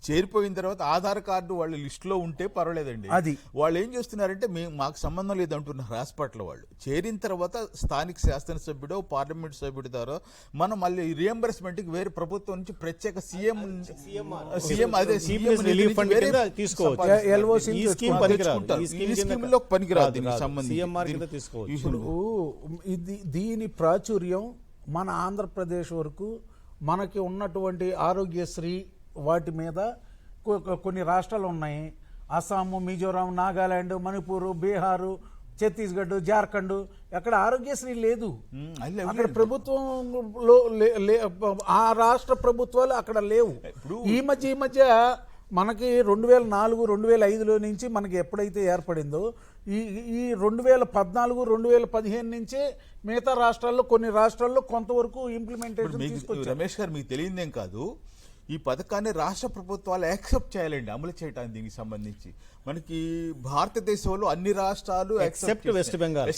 చేరిపోయిన తర్వాత ఆధార్ కార్డు వాళ్ళ లిస్ట్ లో ఉంటే పర్వాలేదండి. అది వాళ్ళు ఏం చేస్తున్నారంటే మాకు సంబంధం లేదు అంటున్నారు హాస్పిటల్ వాళ్ళు. చేరిన తర్వాత స్థానిక శాసనసభ్యుడో పార్లమెంట్ సభ్యుడి ద్వారా మనం మళ్ళీ రీఎంబర్స్మెంట్ కి వేరే ప్రభుత్వం నుంచి ప్రత్యేక సీఎం అదే దీని ప్రాచుర్యం మన ఆంధ్రప్రదేశ్ వరకు మనకి ఉన్నటువంటి ఆరోగ్యశ్రీ వాటి మీద కొన్ని రాష్ట్రాలు ఉన్నాయి. అస్సాము, మిజోరాం, నాగాలాండ్, మణిపూర్, బీహారు, ఛత్తీస్గఢ్, జార్ఖండ్, అక్కడ ఆరోగ్యశ్రీ లేదు. అక్కడ ప్రభుత్వంలో ఆ రాష్ట్ర ప్రభుత్వాలు అక్కడ లేవు. ఈ మధ్య మనకి 2004, 2005లో నుంచి మనకి ఎప్పుడైతే ఏర్పడిందో ఈ 2014, 2015 నుంచే మిగతా రాష్ట్రాల్లో కొన్ని రాష్ట్రాల్లో కొంతవరకు ఇంప్లిమెంటేషన్ తీసుకొచ్చారు. రమేష్ గారు, మీకు తెలియదేం కాదు, ఈ పథకాన్ని రాష్ట్ర ప్రభుత్వాలు యాక్సెప్ట్ చేయాలండి అమలు చేయడానికి. దీనికి సంబంధించి మనకి భారతదేశంలో అన్ని రాష్ట్రాలు ఎక్సెప్ట్ వెస్ట్ బెంగాల్,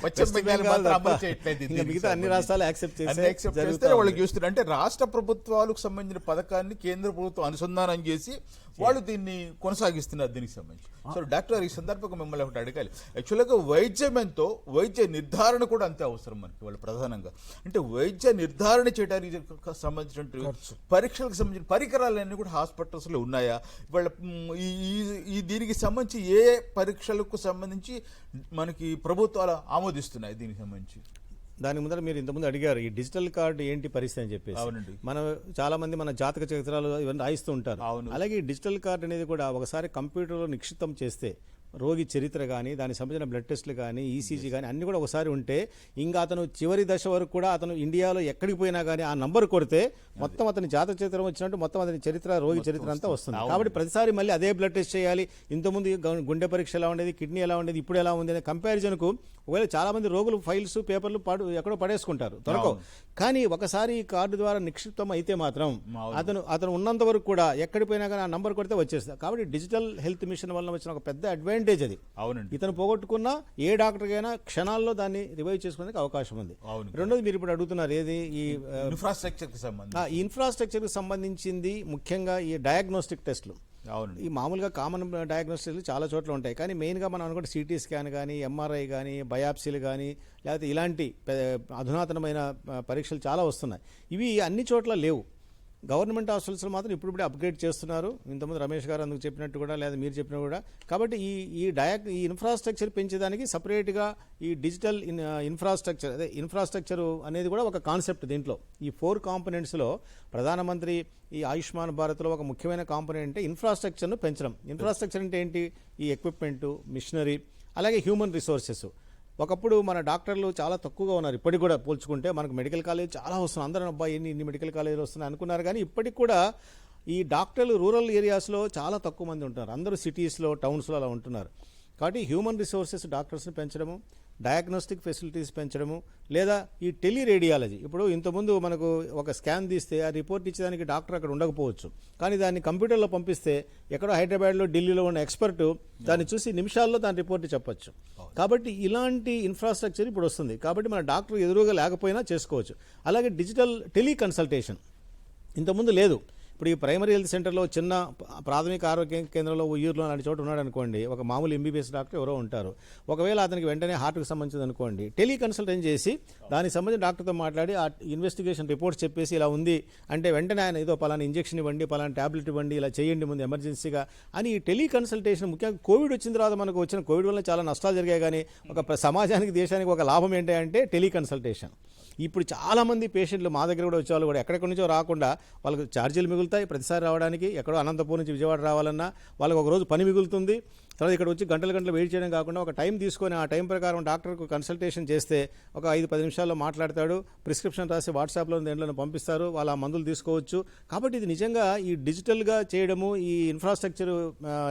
పశ్చిమ బెంగాల్ అమలు చేయట్లేదు. మిగతా అన్ని రాష్ట్రాలు యాక్సెప్ట్ చేస్తే వాళ్ళకి చూస్తారు. అంటే రాష్ట్ర ప్రభుత్వాలకు సంబంధించిన పథకాన్ని కేంద్ర ప్రభుత్వం అనుసంధానం చేసి వాళ్ళు దీన్ని కొనసాగిస్తున్నారు. దీనికి సంబంధించి సో డాక్టర్, ఈ సందర్భంగా మిమ్మల్ని ఒకటి అడగాలి. యాక్చువల్గా వైద్యం ఎంతో, వైద్య నిర్ధారణ కూడా అంతే అవసరం మనకి. వాళ్ళు ప్రధానంగా అంటే వైద్య నిర్ధారణ చేయడానికి సంబంధించిన పరీక్షలకు సంబంధించిన పరికరాలన్నీ కూడా హాస్పిటల్స్ లో ఉన్నాయా? వాళ్ళ ఈ దీనికి సంబంధించి ఏ పరీక్షలకు సంబంధించి మనకి ప్రభుత్వాలు ఆమోదిస్తున్నాయి? దీనికి సంబంధించి దాని ముందర మీరు ఇంతకుముందు అడిగారు ఈ డిజిటల్ కార్డు ఏంటి పరిస్థితి అని చెప్పేసి. మనం చాలా మంది మన జాతక చరిత్రలు ఇవన్నీ రాయిస్తూ ఉంటారు. అలాగే ఈ డిజిటల్ కార్డు అనేది కూడా ఒకసారి కంప్యూటర్లో నిక్షిప్తం చేస్తే రోగి చరిత్ర కానీ, దానికి సంబంధించిన బ్లడ్ టెస్టులు కానీ, ఈసీజీ కానీ అన్ని కూడా ఒకసారి ఉంటే ఇంకా అతను చివరి దశ వరకు కూడా అతను ఇండియాలో ఎక్కడికి పోయినా కానీ ఆ నంబర్ కొడితే మొత్తం అతని జాతక చరిత్ర వచ్చినట్టు మొత్తం అతని చరిత్ర, రోగి చరిత్ర అంతా వస్తుంది. కాబట్టి ప్రతిసారి మళ్ళీ అదే బ్లడ్ టెస్ట్ చేయాలి. ఇంతకుముందు గుండె పరీక్ష ఎలా ఉండేది, కిడ్నీ ఎలా ఉండేది, ఇప్పుడు ఎలా ఉంది అనే కంపారిజన్కు ఒకవేళ చాలా మంది రోగులు ఫైల్స్, పేపర్లు ఎక్కడో పడేసుకుంటారు త్వరగా. కానీ ఒకసారి ఈ కార్డు ద్వారా నిక్షిప్తం అయితే మాత్రం అతను ఉన్నంత వరకు కూడా ఎక్కడికి పోయినా కానీ ఆ నంబర్ కొడితే వచ్చేస్తుంది. కాబట్టి డిజిటల్ హెల్త్ మిషన్ వల్ల వచ్చిన ఒక పెద్ద అడ్వాంటేజ్ అడ్వాంటేజ్ అది. అవునండి. ఇతను పోగొట్టుకున్న ఏ డాక్టర్కైనా క్షణాల్లో దాన్ని రివైవ్ చేసుకునే అవకాశం ఉంది. అవును. రెండోది మీరు ఇప్పుడు అడుగుతున్నారు ఏది ఈ ఇన్ఫ్రాస్ట్రక్చర్ కి సంబంధించి. ఇన్ఫ్రాస్ట్రక్చర్కి సంబంధించింది ముఖ్యంగా ఈ డయాగ్నోస్టిక్ టెస్టులు. అవునండి. ఈ మామూలుగా కామన్ డయాగ్నోస్టిక్లు చాలా చోట్ల ఉంటాయి, కానీ మెయిన్గా మనం అనుకుంటే సిటీ స్కాన్ కానీ, ఎంఆర్ఐ కానీ, బయాప్సీలు కానీ, లేకపోతే ఇలాంటి అధునాతనమైన పరీక్షలు చాలా వస్తున్నాయి. ఇవి అన్ని చోట్ల లేవు. గవర్నమెంట్ హాస్పిటల్స్లో మాత్రం ఇప్పుడిప్పుడే అప్గ్రేడ్ చేస్తున్నారు. ఇంతకుముందు రమేష్ గారు అందుకు చెప్పినట్టు కూడా, లేదా మీరు చెప్పినట్టు కూడా. కాబట్టి ఈ ఇన్ఫ్రాస్ట్రక్చర్ పెంచేదానికి సపరేట్గా ఈ డిజిటల్ ఇన్ఫ్రాస్ట్రక్చర్, అదే ఇన్ఫ్రాస్ట్రక్చర్ అనేది కూడా ఒక కాన్సెప్ట్. దీంట్లో ఈ 4 కాంపోనెంట్స్లో ప్రధానమంత్రి ఈ ఆయుష్మాన్ భారత్లో ఒక ముఖ్యమైన కాంపోనెంట్ అంటే ఇన్ఫ్రాస్ట్రక్చర్ను పెంచడం. ఇన్ఫ్రాస్ట్రక్చర్ అంటే ఏంటి? ఈ ఎక్విప్మెంటు, మిషనరీ, అలాగే హ్యూమన్ రిసోర్సెస్. ఒకప్పుడు మన డాక్టర్లు చాలా తక్కువగా ఉన్నారు. ఇప్పటికి కూడా పోల్చుకుంటే మనకు మెడికల్ కాలేజ్ చాలా వస్తుంది. అందరూ అబ్బాయి ఇన్ని మెడికల్ కాలేజీలు వస్తున్నాయి అనుకున్నారు, కానీ ఇప్పటికి కూడా ఈ డాక్టర్లు రూరల్ ఏరియాస్లో చాలా తక్కువ మంది ఉంటున్నారు. అందరూ సిటీస్లో, టౌన్స్లో అలా ఉంటున్నారు. కాబట్టి హ్యూమన్ రిసోర్సెస్ డాక్టర్స్ని పెంచడము, డయాగ్నోస్టిక్ ఫెసిలిటీస్ పెంచడము, లేదా ఈ టెలిరేడియాలజీ. ఇప్పుడు ఇంతకుముందు మనకు ఒక స్కాన్ తీస్తే ఆ రిపోర్ట్ ఇచ్చేదానికి డాక్టర్ అక్కడ ఉండకపోవచ్చు, కానీ దాన్ని కంప్యూటర్లో పంపిస్తే ఎక్కడో హైదరాబాద్లో, ఢిల్లీలో ఉన్న ఎక్స్పర్ట్ దాన్ని చూసి నిమిషాల్లో దాని రిపోర్ట్ చెప్పొచ్చు. కాబట్టి ఇలాంటి ఇన్ఫ్రాస్ట్రక్చర్ ఇప్పుడు వస్తుంది. కాబట్టి మన డాక్టర్ ఎదురుగా లేకపోయినా చేసుకోవచ్చు. అలాగే డిజిటల్ టెలికన్సల్టేషన్ ఇంతకుముందు లేదు. ఇప్పుడు ఈ ప్రైమరీ హెల్త్ సెంటర్లో, చిన్న ప్రాథమిక ఆరోగ్య కేంద్రంలో, ఊయూరులో అలాంటి చోట ఉన్నాడు అనుకోండి, ఒక మామూలు ఎంబీబీఎస్ డాక్టర్ ఎవరో ఉంటారు. ఒకవేళ అతనికి వెంటనే హార్ట్కి సంబంధించింది అనుకోండి, టెలికన్సల్టేషన్ చేసి దానికి సంబంధించిన డాక్టర్తో మాట్లాడి ఆ ఇన్వెస్టిగేషన్ రిపోర్ట్స్ చెప్పేసి ఇలా ఉంది అంటే వెంటనే ఆయన ఏదో పలానా ఇంజెక్షన్ ఇవ్వండి, పలానా ట్యాబ్లెట్ ఇవ్వండి, ఇలా చేయండి ముందు ఎమర్జెన్సీగా అని. ఈ టెలికన్సల్టేషన్ ముఖ్యంగా కోవిడ్ వచ్చిన తర్వాత మనకు వచ్చిన కోవిడ్ వల్ల చాలా నష్టాలు జరిగాయి, కానీ ఒక సమాజానికి, దేశానికి ఒక లాభం ఏంటంటే టెలికన్సల్టేషన్. ఇప్పుడు చాలామంది పేషెంట్లు మా దగ్గర కూడా వచ్చేవాళ్ళు కూడా ఎక్కడెక్కడి నుంచో రాకుండా వాళ్ళకి ఛార్జీలు మిగులుతాయి. ప్రతిసారి రావడానికి ఎక్కడో అనంతపూర్ నుంచి విజయవాడ రావాలన్నా వాళ్ళకి ఒక రోజు పని మిగులుతుంది. తర్వాత ఇక్కడ వచ్చి గంటలు వెయిట్ చేయడం కాకుండా ఒక టైం తీసుకొని ఆ టైం ప్రకారం డాక్టర్కు కన్సల్టేషన్ చేస్తే ఒక 5-10 నిమిషాల్లో మాట్లాడతాడు, ప్రిస్క్రిప్షన్ రాసి వాట్సాప్లో దేంట్లో పంపిస్తారు, వాళ్ళ మందులు తీసుకోవచ్చు. కాబట్టి ఇది నిజంగా ఈ డిజిటల్గా చేయడము, ఈ ఇన్ఫ్రాస్ట్రక్చర్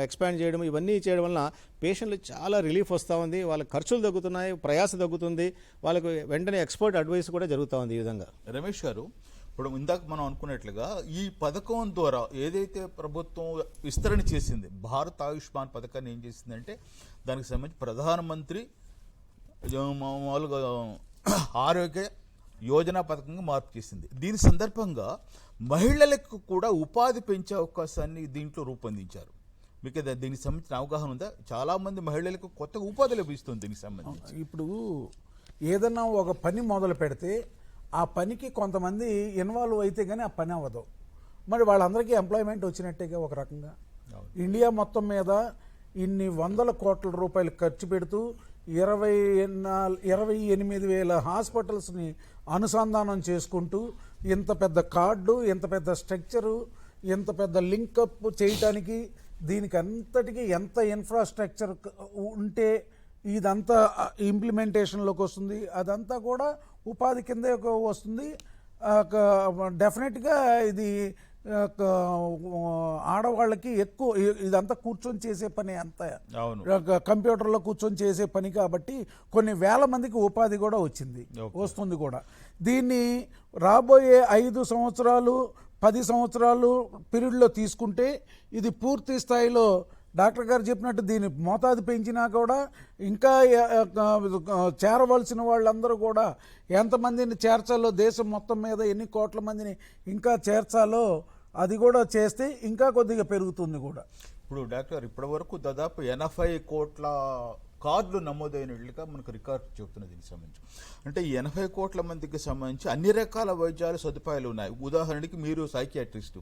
ఎక్స్పాండ్ చేయడం, ఇవన్నీ చేయడం వలన పేషెంట్లు చాలా రిలీఫ్ వస్తూ ఉంది, వాళ్ళ ఖర్చులు తగ్గుతున్నాయి, ప్రయాస తగ్గుతుంది, వాళ్ళకు వెంటనే ఎక్స్పర్ట్ అడ్వైస్ కూడా జరుగుతూ ఉంది. ఈ విధంగా రమేష్ గారు, ఇప్పుడు ఇందాక మనం అనుకున్నట్లుగా ఈ పథకం ద్వారా ఏదైతే ప్రభుత్వం విస్తరణ చేసింది, భారత్ ఆయుష్మాన్ పథకాన్ని ఏం చేసిందంటే దానికి సంబంధించి ప్రధానమంత్రి మామూలుగా ఆరోగ్య యోజన పథకంగా మార్పు చేసింది. దీని సందర్భంగా మహిళలకు కూడా ఉపాధి పెంచే అవకాశాన్ని దీంట్లో రూపొందించారు. మీకు దీనికి సంబంధించిన అవగాహన ఉందా? చాలా మంది మహిళలకు కొత్త ఉపాధి లభిస్తుంది దీనికి సంబంధించి. ఇప్పుడు ఏదన్నా ఒక పని మొదలు పెడితే ఆ పనికి కొంతమంది ఇన్వాల్వ్ అయితే కానీ ఆ పని అవ్వదు. మరి వాళ్ళందరికీ ఎంప్లాయ్మెంట్ వచ్చినట్టేగా ఒక రకంగా. ఇండియా మొత్తం మీద ఇన్ని 100 కోట్ల రూపాయలు ఖర్చు పెడుతూ 28,000 హాస్పిటల్స్ని అనుసంధానం చేసుకుంటూ ఇంత పెద్ద కార్డు, ఇంత పెద్ద స్ట్రక్చరు, ఇంత పెద్ద లింకప్ చేయటానికి దీనికి అంతటికీ ఎంత ఇన్ఫ్రాస్ట్రక్చర్ ఉంటే ఇదంతా ఇంప్లిమెంటేషన్లోకి వస్తుంది, అదంతా కూడా ఉపాధి కిందే వస్తుంది. డెఫినెట్గా ఇది ఆడవాళ్ళకి ఎక్కువ ఇదంతా కూర్చొని చేసే పని, అంతా కంప్యూటర్లో కూర్చొని చేసే పని కాబట్టి కొన్ని వేల మందికి ఉపాధి కూడా వస్తుంది కూడా. దీన్ని రాబోయే 5 సంవత్సరాలు 10 సంవత్సరాలు పీరియడ్లో తీసుకుంటే ఇది పూర్తి స్థాయిలో డాక్టర్ గారు చెప్పినట్టు దీని మోతాదు పెంచినా కూడా ఇంకా చేరవలసిన వాళ్ళందరూ కూడా ఎంతమందిని చేర్చాలో, దేశం మొత్తం మీద ఎన్ని కోట్ల మందిని ఇంకా చేర్చాలో అది కూడా చేస్తే ఇంకా కొద్దిగా పెరుగుతుంది కూడా. ఇప్పుడు డాక్టర్, ఇప్పటి వరకు దాదాపు 80 కోట్ల కార్డులు నమోదైనట్లుగా మనకు రికార్డు చెబుతున్నది. దీనికి సంబంధించి అంటే ఈ 80 కోట్ల మందికి సంబంధించి అన్ని రకాల వైద్యాలు సదుపాయాలు ఉన్నాయి. ఉదాహరణకి మీరు సైకియాట్రిస్టు,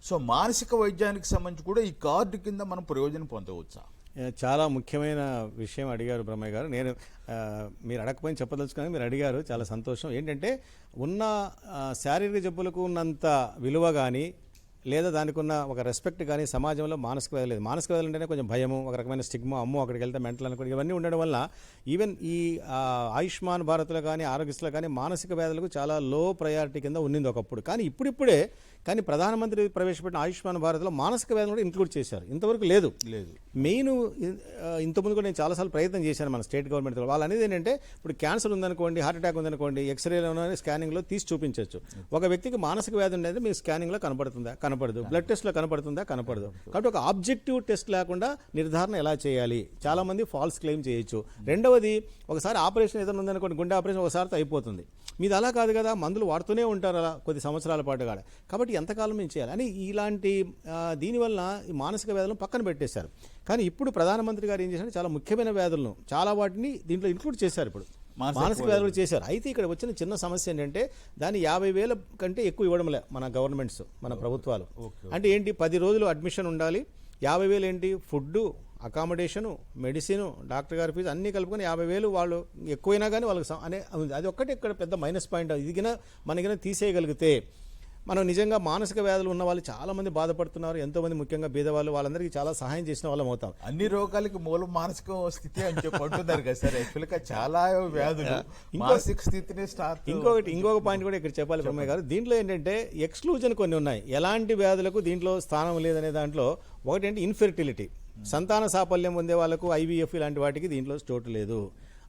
సో మానసిక వైద్యానికి సంబంధించి కూడా ఈ కార్డు కింద మనం ప్రయోజనం పొందవచ్చా? చాలా ముఖ్యమైన విషయం అడిగారు బ్రహ్మయ్య గారు. నేను మీరు అడగకపోయిన చెప్పదలుచుకొని మీరు అడిగారు, చాలా సంతోషం. ఏంటంటే ఉన్న శారీరక జబ్బులకు ఉన్నంత విలువ కానీ, లేదా దానికి ఉన్న ఒక రెస్పెక్ట్ కానీ సమాజంలో మానసిక వ్యాధి లేదు. మానసిక వ్యాధులు అంటేనే కొంచెం భయము, ఒక రకమైన స్టిగ్మా, అమ్మో అక్కడికి వెళ్తే మెంటల్ అనుకోండి, ఇవన్నీ ఉండడం వల్ల ఈవెన్ ఈ ఆయుష్మాన్ భారత్లో కానీ, ఆరోగ్యశ్రీలో కానీ మానసిక వ్యాధులకు చాలా లో ప్రయారిటీ కింద ఉన్నింది ఒకప్పుడు. కానీ ఇప్పుడిప్పుడే ప్రధానమంత్రి ప్రవేశపెట్టిన ఆయుష్మాన్ భారత్లో మానసిక వ్యాధులు కూడా ఇంక్లూడ్ చేశారు. ఇంతవరకు లేదు. మెయిన్ ఇంతకుముందు కూడా నేను చాలాసార్లు ప్రయత్నం చేశాను మన స్టేట్ గవర్నమెంట్. వాళ్ళు అనేది ఏంటంటే ఇప్పుడు క్యాన్సర్ ఉందనుకోండి, హార్ట్ అటాక్ ఉందనుకోండి, ఎక్స్రేలోనే స్కానింగ్లో తీసి చూపించవచ్చు. ఒక వ్యక్తికి మానసిక వ్యాధి ఉండేది మీ స్కానింగ్లో కనబడుతుందా? కనపడదు, బ్లడ్ టెస్ట్ లో కనపడుతుందా, కనపడదు. కాబట్టి ఒక ఆబ్జెక్టివ్ టెస్ట్ లేకుండా నిర్ధారణ ఎలా చేయాలి, చాలా మంది ఫాల్స్ క్లెయిమ్ చేయొచ్చు. రెండవది, ఒకసారి ఆపరేషన్ ఏదైనా ఉందనుకోండి, గుండె ఆపరేషన్ ఒకసారితో అయిపోతుంది, మీది అలా కాదు కదా, మందులు వాడుతూనే ఉంటారు అలా కొద్ది సంవత్సరాల పాటు కూడా. కాబట్టి ఎంతకాలం మేము చేయాలి అని ఇలాంటి దీనివల్ల ఈ మానసిక వ్యాధులను పక్కన పెట్టేశారు. కానీ ఇప్పుడు ప్రధానమంత్రి గారు ఏం చేశారు, చాలా ముఖ్యమైన వ్యాధులను చాలా వాటిని దీంట్లో ఇంక్లూడ్ చేశారు. ఇప్పుడు మానసిక వ్యాధులు చేశారు. అయితే ఇక్కడ వచ్చిన చిన్న సమస్య ఏంటంటే దాన్ని 50,000 కంటే ఎక్కువ ఇవ్వడంలే మన గవర్నమెంట్స్, మన ప్రభుత్వాలు. అంటే ఏంటి, 10 రోజులు అడ్మిషన్ ఉండాలి, 50,000 ఏంటి, ఫుడ్, అకామిడేషను, మెడిసిన్, డాక్టర్ గారి ఫీజు అన్నీ కలుపుకొని 50,000 వాళ్ళు ఎక్కువైనా కానీ వాళ్ళకి అనే అది ఒక్కటి ఇక్కడ పెద్ద మైనస్ పాయింట్. ఇది మనకిన తీసేయగలిగితే మనం నిజంగా మానసిక వ్యాధులు ఉన్న వాళ్ళు చాలా మంది బాధపడుతున్నారు, ఎంతో మంది ముఖ్యంగా బీదవాళ్ళు, వాళ్ళందరికీ చాలా సహాయం చేసిన వాళ్ళం అవుతాం. అన్ని రోగాలకి మూలం మానసిక స్థితి అని చెప్పి అంటున్నారు కదా సార్. యాక్చువల్గా చాలా వ్యాధులు మానసిక స్థితిని స్టార్ట్. ఇంకొక పాయింట్ కూడా ఇక్కడ చెప్పాలి బ్రహ్మయ్య గారు, దీంట్లో ఏంటంటే ఎక్స్క్లూజన్ కొన్ని ఉన్నాయి, ఎలాంటి వ్యాధులకు దీంట్లో స్థానం లేదనే దాంట్లో. ఒకటి ఏంటి, ఇన్ఫెర్టిలిటీ, సంతాన సాఫల్యం పొందే వాళ్ళకు IVF ఇలాంటి వాటికి దీంట్లో చోటు లేదు.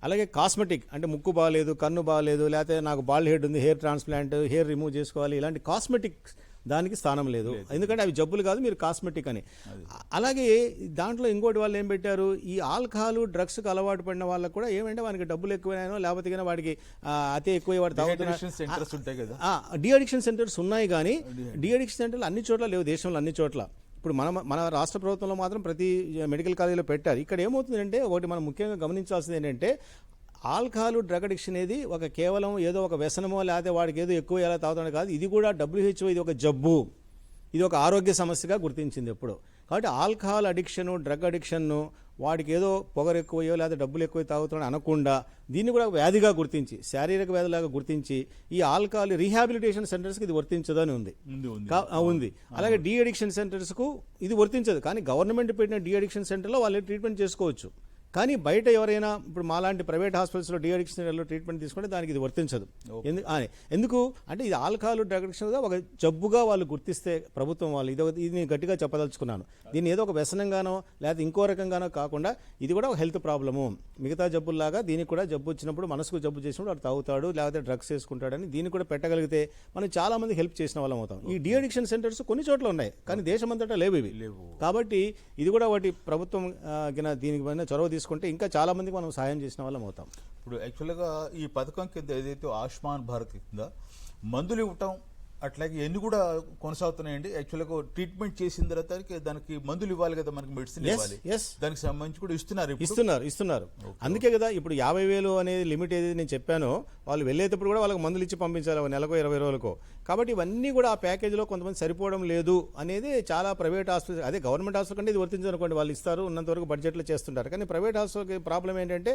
అలాగే కాస్మెటిక్, అంటే ముక్కు బాగాలేదు, కన్ను బాగాలేదు, లేకపోతే నాకు బాల్డ్ హెడ్ ఉంది, హెయిర్ ట్రాన్స్ప్లాంట్, హెయిర్ రిమూవ్ చేసుకోవాలి, ఇలాంటి కాస్మెటిక్ దానికి స్థానం లేదు, ఎందుకంటే అవి జబ్బులు కాదు, మీరు కాస్మెటిక్ అని. అలాగే దాంట్లో ఇంకోటి వాళ్ళు ఏం పెట్టారు, ఈ ఆల్కహాల్ డ్రగ్స్కి అలవాటు పడిన వాళ్ళకు కూడా ఏమంటే వానికి డబ్బులు ఎక్కువైనానో లేకపోతే కానీ వాడికి అతి ఎక్కువ వాడు తాగుతున్నారు. డి అడిక్షన్ సెంటర్స్ ఉన్నాయి, కానీ డి అడిక్షన్ సెంటర్లు అన్ని చోట్ల లేవు, దేశంలో అన్ని చోట్ల. ఇప్పుడు మన రాష్ట్ర ప్రభుత్వంలో మాత్రం ప్రతి మెడికల్ కాలేజీలో పెట్టారు. ఇక్కడ ఏమవుతుందంటే, ఒకటి మనం ముఖ్యంగా గమనించాల్సింది ఏంటంటే, ఆల్కహాల్ డ్రగ్ అడిక్షన్ అనేది ఒక కేవలం ఏదో ఒక వ్యసనమో లేకపోతే వాడికి ఏదో ఎక్కువ ఎలా తాగుతాడో కాదు, ఇది కూడా WHO ఇది ఒక జబ్బు, ఇది ఒక ఆరోగ్య సమస్యగా గుర్తించింది ఎప్పుడు. కాబట్టి ఆల్కహాల్ అడిక్షన్, డ్రగ్ అడిక్షన్ను వాడికి ఏదో పొగరు ఎక్కువయో లేదా డబ్బులు ఎక్కువ తాగుతాడో అనకుండా దీన్ని కూడా వ్యాధిగా గుర్తించి, శారీరక వ్యాధిలాగా గుర్తించి ఈ ఆల్కహాల్ రీహాబిలిటేషన్ సెంటర్స్కి ఇది వర్తించదని ఉంది. అలాగే డి అడిక్షన్ సెంటర్స్కు ఇది వర్తించదు, కానీ గవర్నమెంట్ పెట్టిన డి అడిక్షన్ సెంటర్లో వాళ్ళు ట్రీట్మెంట్ చేసుకోవచ్చు. కానీ బయట ఎవరైనా ఇప్పుడు మాలాంటి ప్రైవేట్ హాస్పిటల్స్లో డి అడిక్షన్ సెంటర్లో ట్రీట్మెంట్ తీసుకుంటే దానికి ఇది వర్తించదు. ఎందుకు అంటే ఇది ఆల్కహాల్ డ్రగ్ అడిక్షన్ ఒక జబ్బుగా వాళ్ళు గుర్తిస్తే ప్రభుత్వం వాళ్ళు, ఇది నేను గట్టిగా చెప్పదలుచుకున్నాను. దీన్ని ఏదో ఒక వ్యసనంగానో లేకపోతే ఇంకో రకంగానో కాకుండా ఇది కూడా ఒక హెల్త్ ప్రాబ్లము, మిగతా జబ్బుల్లాగా దీనికి కూడా జబ్బు వచ్చినప్పుడు, మనసుకు జబ్బు చేసినప్పుడు వాడు తాగుతాడు లేకపోతే డ్రగ్స్ వేసుకుంటాడని దీన్ని కూడా పెట్టగలిగితే మనం చాలా మంది హెల్ప్ చేసిన వాళ్ళం అవుతాం. ఈ డి అడిక్షన్ సెంటర్స్ కొన్ని చోట్ల ఉన్నాయి, కానీ దేశమంతటా లేవు ఇవి. కాబట్టి ఇది కూడా ఒకటి ప్రభుత్వం దీనికి పైన చొరవ తీసుకుంటే ఇంకా చాలా మందికి మనం సహాయం చేసిన వాళ్ళం అవుతాం. ఇప్పుడు యాక్చువల్గా ఈ పథకం కింద ఏదైతే ఆయుష్మాన్ భారత్ కింద మందులు ఇవ్వటం అట్లాగే ఎన్ని కూడా కొనసాగుతున్నాయండి. యాక్చువల్గా ట్రీట్మెంట్ చేసిన తర్వాత దానికి మందులు ఇవ్వాలి కదా, మనకి మెడిసిన్ ఇవ్వాలి, దానికి సంబంధించి కూడా ఇస్తున్నారు. అందుకే కదా ఇప్పుడు 50,000 అనేది లిమిట్ ఏదైతే నేను చెప్పానో, వాళ్ళు వెళ్ళేటప్పుడు కూడా వాళ్ళకి మందులు ఇచ్చి పంపించాలి నెలకు 20 రోజులకు. కాబట్టి ఇవన్నీ కూడా ఆ ప్యాకేజీలో కొంతమంది సరిపోవడం లేదు అనేది చాలా ప్రైవేట్ హాస్పిటల్, అదే గవర్నమెంట్ హాస్పిటల్ కంటే ఇది వర్తించనుకోండి, వాళ్ళు ఇస్తారు ఉన్నంత వరకు బడ్జెట్లో చేస్తుంటారు. కానీ ప్రైవేట్ హాస్పిటల్కి ప్రాబ్లం ఏంటంటే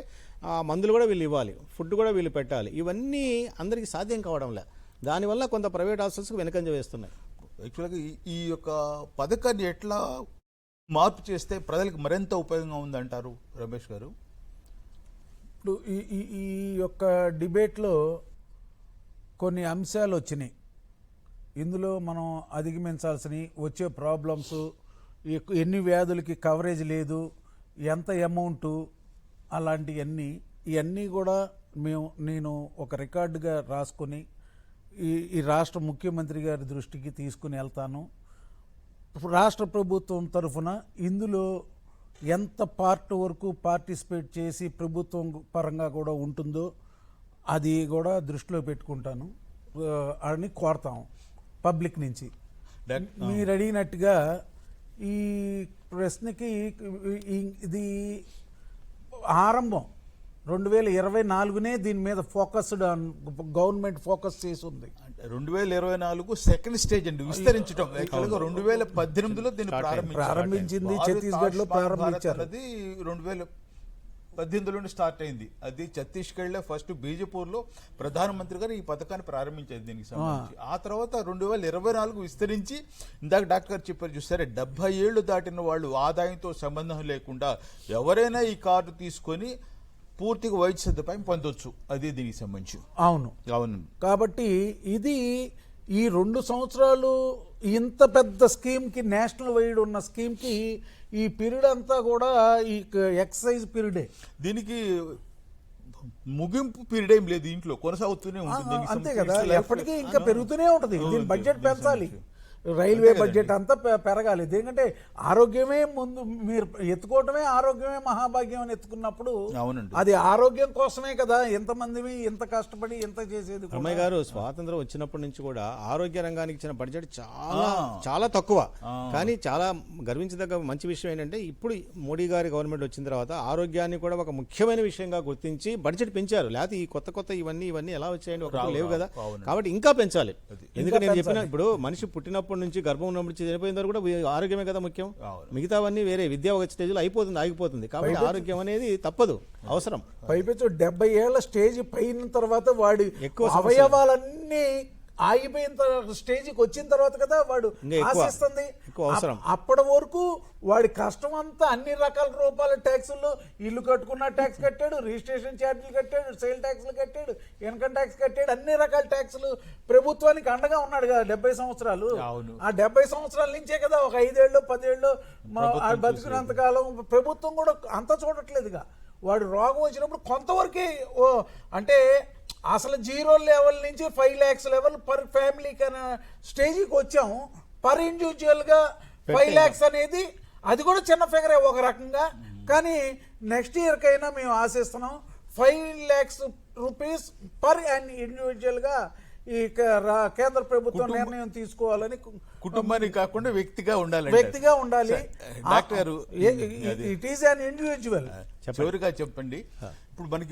మందులు కూడా వీళ్ళు ఇవ్వాలి, ఫుడ్ కూడా వీళ్ళు పెట్టాలి, ఇవన్నీ అందరికీ సాధ్యం కావడంలే. దానివల్ల కొంత ప్రైవేట్ హాస్పిటల్స్కి వెనకంజ వేస్తున్నాయి. యాక్చువల్గా ఈ యొక్క పథకాన్ని ఎట్లా మార్పు చేస్తే ప్రజలకు మరింత ఉపయోగంగా ఉందంటారు రమేష్ గారు? ఇప్పుడు ఈ యొక్క డిబేట్లో కొన్ని అంశాలు వచ్చినాయి, ఇందులో మనం అధిగమించాల్సినవి, వచ్చే ప్రాబ్లమ్స్, ఎన్ని వ్యాధులకి కవరేజ్ లేదు, ఎంత అమౌంట్, అలాంటివన్నీ ఇవన్నీ కూడా నేను ఒక రికార్డుగా రాసుకొని ఈ రాష్ట్ర ముఖ్యమంత్రి గారి దృష్టికి తీసుకుని వెళ్తాను. రాష్ట్ర ప్రభుత్వం తరఫున ఇందులో ఎంత పార్ట్ వరకు పార్టిసిపేట్ చేసి ప్రభుత్వం పరంగా కూడా ఉంటుందో అది కూడా దృష్టిలో పెట్టుకుంటాను అని కోరతాం పబ్లిక్ నుంచి. మీరు అడిగినట్టుగా ఈ ప్రశ్నకి ఇది ఆరంభం 2024 దీని మీద ఫోకస్డ్ గవర్నమెంట్ ఫోకస్ చేసి ఉంది. 2024 సెకండ్ స్టేజ్ అండి విస్తరించడం. 2018లో దీన్ని ప్రారంభించింది, ఛత్తీస్గఢ్ లో ప్రారంభించారు. అది 2018లోనే స్టార్ట్ అయింది. అది ఛత్తీస్గఢ్ లో ఫస్ట్ బీజపూర్ లో ప్రధానమంత్రి గారు ఈ పథకాన్ని ప్రారంభించారు దీనికి సంబంధించి. ఆ తర్వాత 2024 విస్తరించి, ఇందాక డాక్టర్ గారు చెప్పారు చూసారే, 70 ఏళ్లు దాటిన వాళ్ళు ఆదాయంతో సంబంధం లేకుండా ఎవరైనా ఈ కార్డు తీసుకొని పూర్తిగా వైద్య సదుపాయం పొందొచ్చు. అది దీనికి సంబంధించి. అవును. కాబట్టి ఇది ఈ 2 సంవత్సరాలు ఇంత పెద్ద స్కీమ్కి, నేషనల్ వైడ్ ఉన్న స్కీమ్కి ఈ పీరియడ్ అంతా కూడా ఈ ఎక్సైజ్ పీరియడే. దీనికి ముగింపు పీరియడ్ ఏం లేదు, ఇంట్లో కొనసాగుతూనే ఉంటుంది. అంతే కదా, ఎప్పటికీ ఇంకా పెరుగుతూనే ఉంటుంది. దీని బడ్జెట్ పెంచాలి. రైల్వే బడ్జెట్ అంతా పెరగాలి. ఎందుకంటే ఆరోగ్యమే ముందు, మీరు ఎత్తుకోవటమే ఆరోగ్యమే మహాభాగ్యం అని ఎత్తుకున్నప్పుడు అవునండి. అది ఆరోగ్యం కోసమే కదా ఎంతమంది ఎంత కష్టపడి ఎంత చేసేది కూడా. రమయ్య గారు స్వాతంత్రం వచ్చినప్పటి నుంచి కూడా ఆరోగ్య రంగానికి ఇచ్చిన బడ్జెట్ చాలా తక్కువ. కానీ చాలా గర్వించదగ్గ మంచి విషయం ఏంటంటే ఇప్పుడు మోడీ గారి గవర్నమెంట్ వచ్చిన తర్వాత ఆరోగ్యాన్ని కూడా ఒక ముఖ్యమైన విషయంగా గుర్తించి బడ్జెట్ పెంచారు. లేకపోతే ఈ కొత్త ఇవన్నీ ఎలా వచ్చాయండి, ఒకటి లేవు కదా. కాబట్టి ఇంకా పెంచాలి. ఎందుకంటే నేను చెప్పిన ఇప్పుడు మనిషి పుట్టినప్పటి నుంచి గర్భం ఉన్నప్పటి నుంచి చనిపోయిన వరకు కూడా ఆరోగ్యమే కదా ముఖ్యం. మిగతావన్నీ వేరే విద్య ఒక స్టేజ్లో ఆగిపోతుంది. కాబట్టి ఆరోగ్యం అనేది తప్పదు, అవసరం. పైపెచ్చు 70 ఏళ్ల స్టేజ్ పైన తర్వాత వాడి ఎక్కువ అవయవాలన్నీ ఆగిపోయిన స్టేజ్కి వచ్చిన తర్వాత కదా వాడు ఆశిస్తుంది. అప్పటి వరకు వాడి కష్టం అంతా అన్ని రకాల రూపాయల ట్యాక్సులు, ఇల్లు కట్టుకున్న ట్యాక్స్ కట్టాడు, రిజిస్ట్రేషన్ ఛార్జీలు కట్టాడు, సేల్ ట్యాక్స్లు కట్టాడు, ఇన్కమ్ ట్యాక్స్ కట్టాడు, అన్ని రకాల ట్యాక్సులు ప్రభుత్వానికి అండగా ఉన్నాడు కదా 70 సంవత్సరాలు. ఆ 70 సంవత్సరాల నుంచే కదా ఒక 5 ఏళ్ళు 10 ఏళ్ళు బతికినంతకాలం ప్రభుత్వం కూడా అంత చూడట్లేదుగా. వాడు రోగం వచ్చినప్పుడు కొంతవరకే అంటే అసలు 0 లెవెల్ నుంచి 5 lakhs లెవెల్ పర్ ఫ్యామిలీకి అనే స్టేజ్కి వచ్చాము. పర్ ఇండివిజువల్ గా 5 lakhs అనేది అది కూడా చిన్న ఫిగరే ఒక రకంగా. కానీ నెక్స్ట్ ఇయర్ కైనా మేము ఆశిస్తున్నాం 5 lakhs rupees పర్ ఇండివిజువల్ గా ఈ కేంద్ర ప్రభుత్వం నిర్ణయం తీసుకోవాలని. కుటుంబానికి కాకుండా వ్యక్తిగా ఉండాలి. డాక్టర్ గారు ఇట్ ఈస్ అన్ ఇండివిజువల్. చివరిగా చెప్పండి,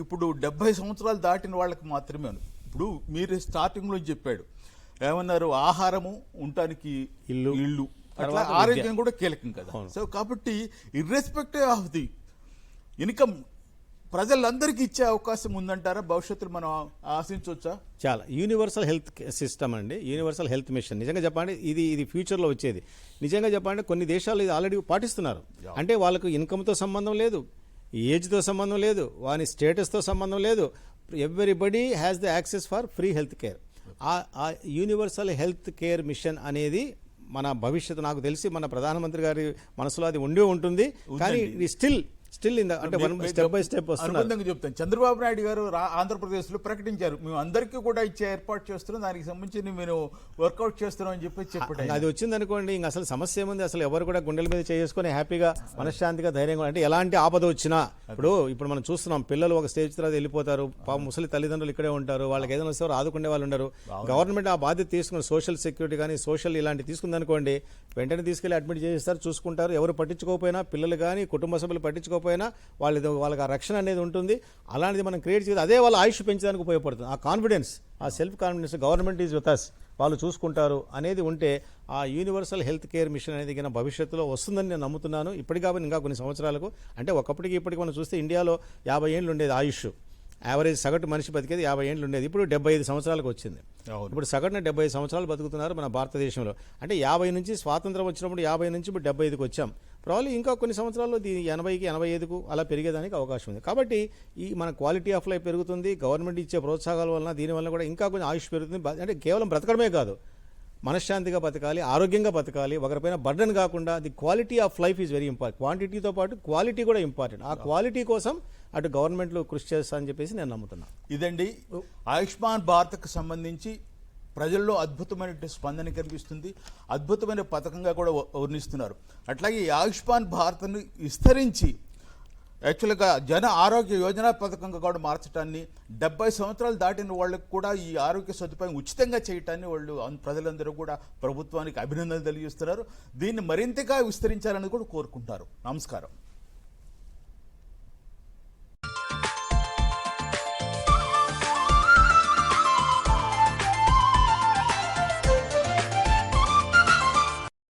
ఇప్పుడు 70 సంవత్సరాలు దాటిన వాళ్ళకి మాత్రమే. ఇప్పుడు మీరు స్టార్టింగ్ లో చెప్పాడు ఏమన్నారు, ఆహారము, ఉండటానికి ఇల్లు, అట్లా ఆరోగ్యం కూడా కీలకం కదా. సో కాబట్టి ఇర్రెస్పెక్టివ్ ఆఫ్ ది ఇన్కమ్ ప్రజలందరికీ ఇచ్చే అవకాశం ఉందంటారా భవిష్యత్తులో మనం ఆశించవచ్చా? చాలా యూనివర్సల్ హెల్త్ సిస్టమ్ అండి, యూనివర్సల్ హెల్త్ మిషన్. నిజంగా చెప్పండి ఇది ఫ్యూచర్లో వచ్చేది. నిజంగా చెప్పండి కొన్ని దేశాలు ఇది ఆల్రెడీ పాటిస్తున్నారు. అంటే వాళ్ళకు ఇన్కమ్తో సంబంధం లేదు, ఏజ్తో సంబంధం లేదు, వాని స్టేటస్తో సంబంధం లేదు. Everybody has the access for free health care. ఆ యూనివర్సల్ హెల్త్ కేర్ మిషన్ అనేది మన భవిష్యత్తు, నాకు తెలిసి మన ప్రధానమంత్రి గారి మనసులో అది ఉండే ఉంటుంది. కానీ ఇది స్టిల్ అంటే స్టెప్ బై స్టెప్ వస్తుంది. చెప్తాను, చంద్రబాబు నాయుడు గారు ఆంధ్రప్రదేశ్ లో ప్రకటించారు, మేము అందరికీ కూడా ఇచ్చే ఏర్పాటు చేస్తున్నాం, దానికి సంబంధించి మేము వర్కౌట్ చేస్తున్నాం అని చెప్పారు. అది వచ్చింది అనుకోండి, ఇంకా అసలు సమస్య ఏముంది? అసలు ఎవరు కూడా గుండెల మీద చేసుకుని హ్యాపీగా మనశ్శాంతిగా ధైర్యంగా, అంటే ఎలాంటి ఆపద వచ్చినా ఇప్పుడు మనం చూస్తున్నాం, పిల్లలు ఒక స్టేజ్ తర్వాత వెళ్ళిపోతారు, ముసలి తల్లిదండ్రులు ఇక్కడే ఉంటారు, వాళ్ళకి ఏదైనా వస్తే ఆదుకునే వాళ్ళు ఉండరు. గవర్నమెంట్ ఆ బాధ్యత తీసుకుని సోషల్ సెక్యూరిటీ కానీ సోషల్ ఇలాంటి తీసుకుంది అనుకోండి, వెంటనే తీసుకెళ్లి అడ్మిట్ చేస్తారు, చూసుకుంటారు. ఎవరు పట్టించుకోకపోయినా, పిల్లలు కానీ కుటుంబ సభ్యులు పట్టించుకోకపోయినా వాళ్ళకి ఆ రక్షణ అనేది ఉంటుంది. అలాంటిది మనం క్రియేట్ చేసి అదే వాళ్ళ ఆయుష్ పెంచడానికి ఉపయోగపడుతుంది. ఆ కాన్ఫిడెన్స్, ఆ self confidence, government is with us, వాళ్ళు చూసుకుంటారు అనేది ఉంటే ఆ యూనివర్సల్ హెల్త్ కేర్ మిషన్ అనేది భవిష్యత్తులో వస్తుందని నేను నమ్ముతున్నాను. ఇప్పటికి ఇంకా కొన్ని సంవత్సరాలకు, అంటే ఒకప్పటికి ఇప్పటికి మనం చూస్తే ఇండియాలో 50 ఏళ్ళు ఉండేది ఆయుష్, యావరేజ్ సగటు మనిషి బతికేది 50 ఏళ్ళు ఉండేది, ఇప్పుడు 75 సంవత్సరాలకు వచ్చింది. ఇప్పుడు సగటున 75 సంవత్సరాలు బతుకుతున్నారు మన భారతదేశంలో. అంటే 50 నుంచి స్వాతంత్రం వచ్చినప్పుడు 50 నుంచి ఇప్పుడు 75కి వచ్చాం. ప్రాబ్లీ ఇంకా కొన్ని సంవత్సరాల్లో 80కి 85కు అలా పెరిగేదానికి అవకాశం ఉంది. కాబట్టి ఈ మన క్వాలిటీ ఆఫ్ లైఫ్ పెరుగుతుంది, గవర్నమెంట్ ఇచ్చే ప్రోత్సాహాల వలన దీనివల్ల కూడా ఇంకా కొంచెం ఆయుష్ పెరుగుతుంది. అంటే కేవలం బ్రతకడమే కాదు, మనశ్శాంతిగా బతకాలి, ఆరోగ్యంగా బతకాలి, ఒకరిపైన బర్డన్ కాకుండా. The quality of life is very important. క్వాంటిటీతో పాటు క్వాలిటీ కూడా ఇంపార్టెంట్. ఆ క్వాలిటీ కోసం అటు గవర్నమెంట్లో కృషి చేస్తా అని చెప్పేసి నేను నమ్ముతున్నాను. ఇదండి ఆయుష్మాన్ భారత్కు సంబంధించి ప్రజల్లో అద్భుతమైన స్పందన కనిపిస్తుంది, అద్భుతమైన పథకంగా కూడా వర్ణిస్తున్నారు. అట్లాగే ఈ ఆయుష్మాన్ భారత్ను విస్తరించి యాక్చువల్గా జన ఆరోగ్య యోజన పథకంగా కూడా మార్చడాన్ని, 70 సంవత్సరాలు దాటిన వాళ్ళకు కూడా ఈ ఆరోగ్య సదుపాయం ఉచితంగా చేయటాన్ని వాళ్ళు ప్రజలందరూ కూడా ప్రభుత్వానికి అభినందనలు తెలియజేస్తున్నారు. దీన్ని మరింతగా విస్తరించాలని కూడా కోరుకుంటారు. నమస్కారం.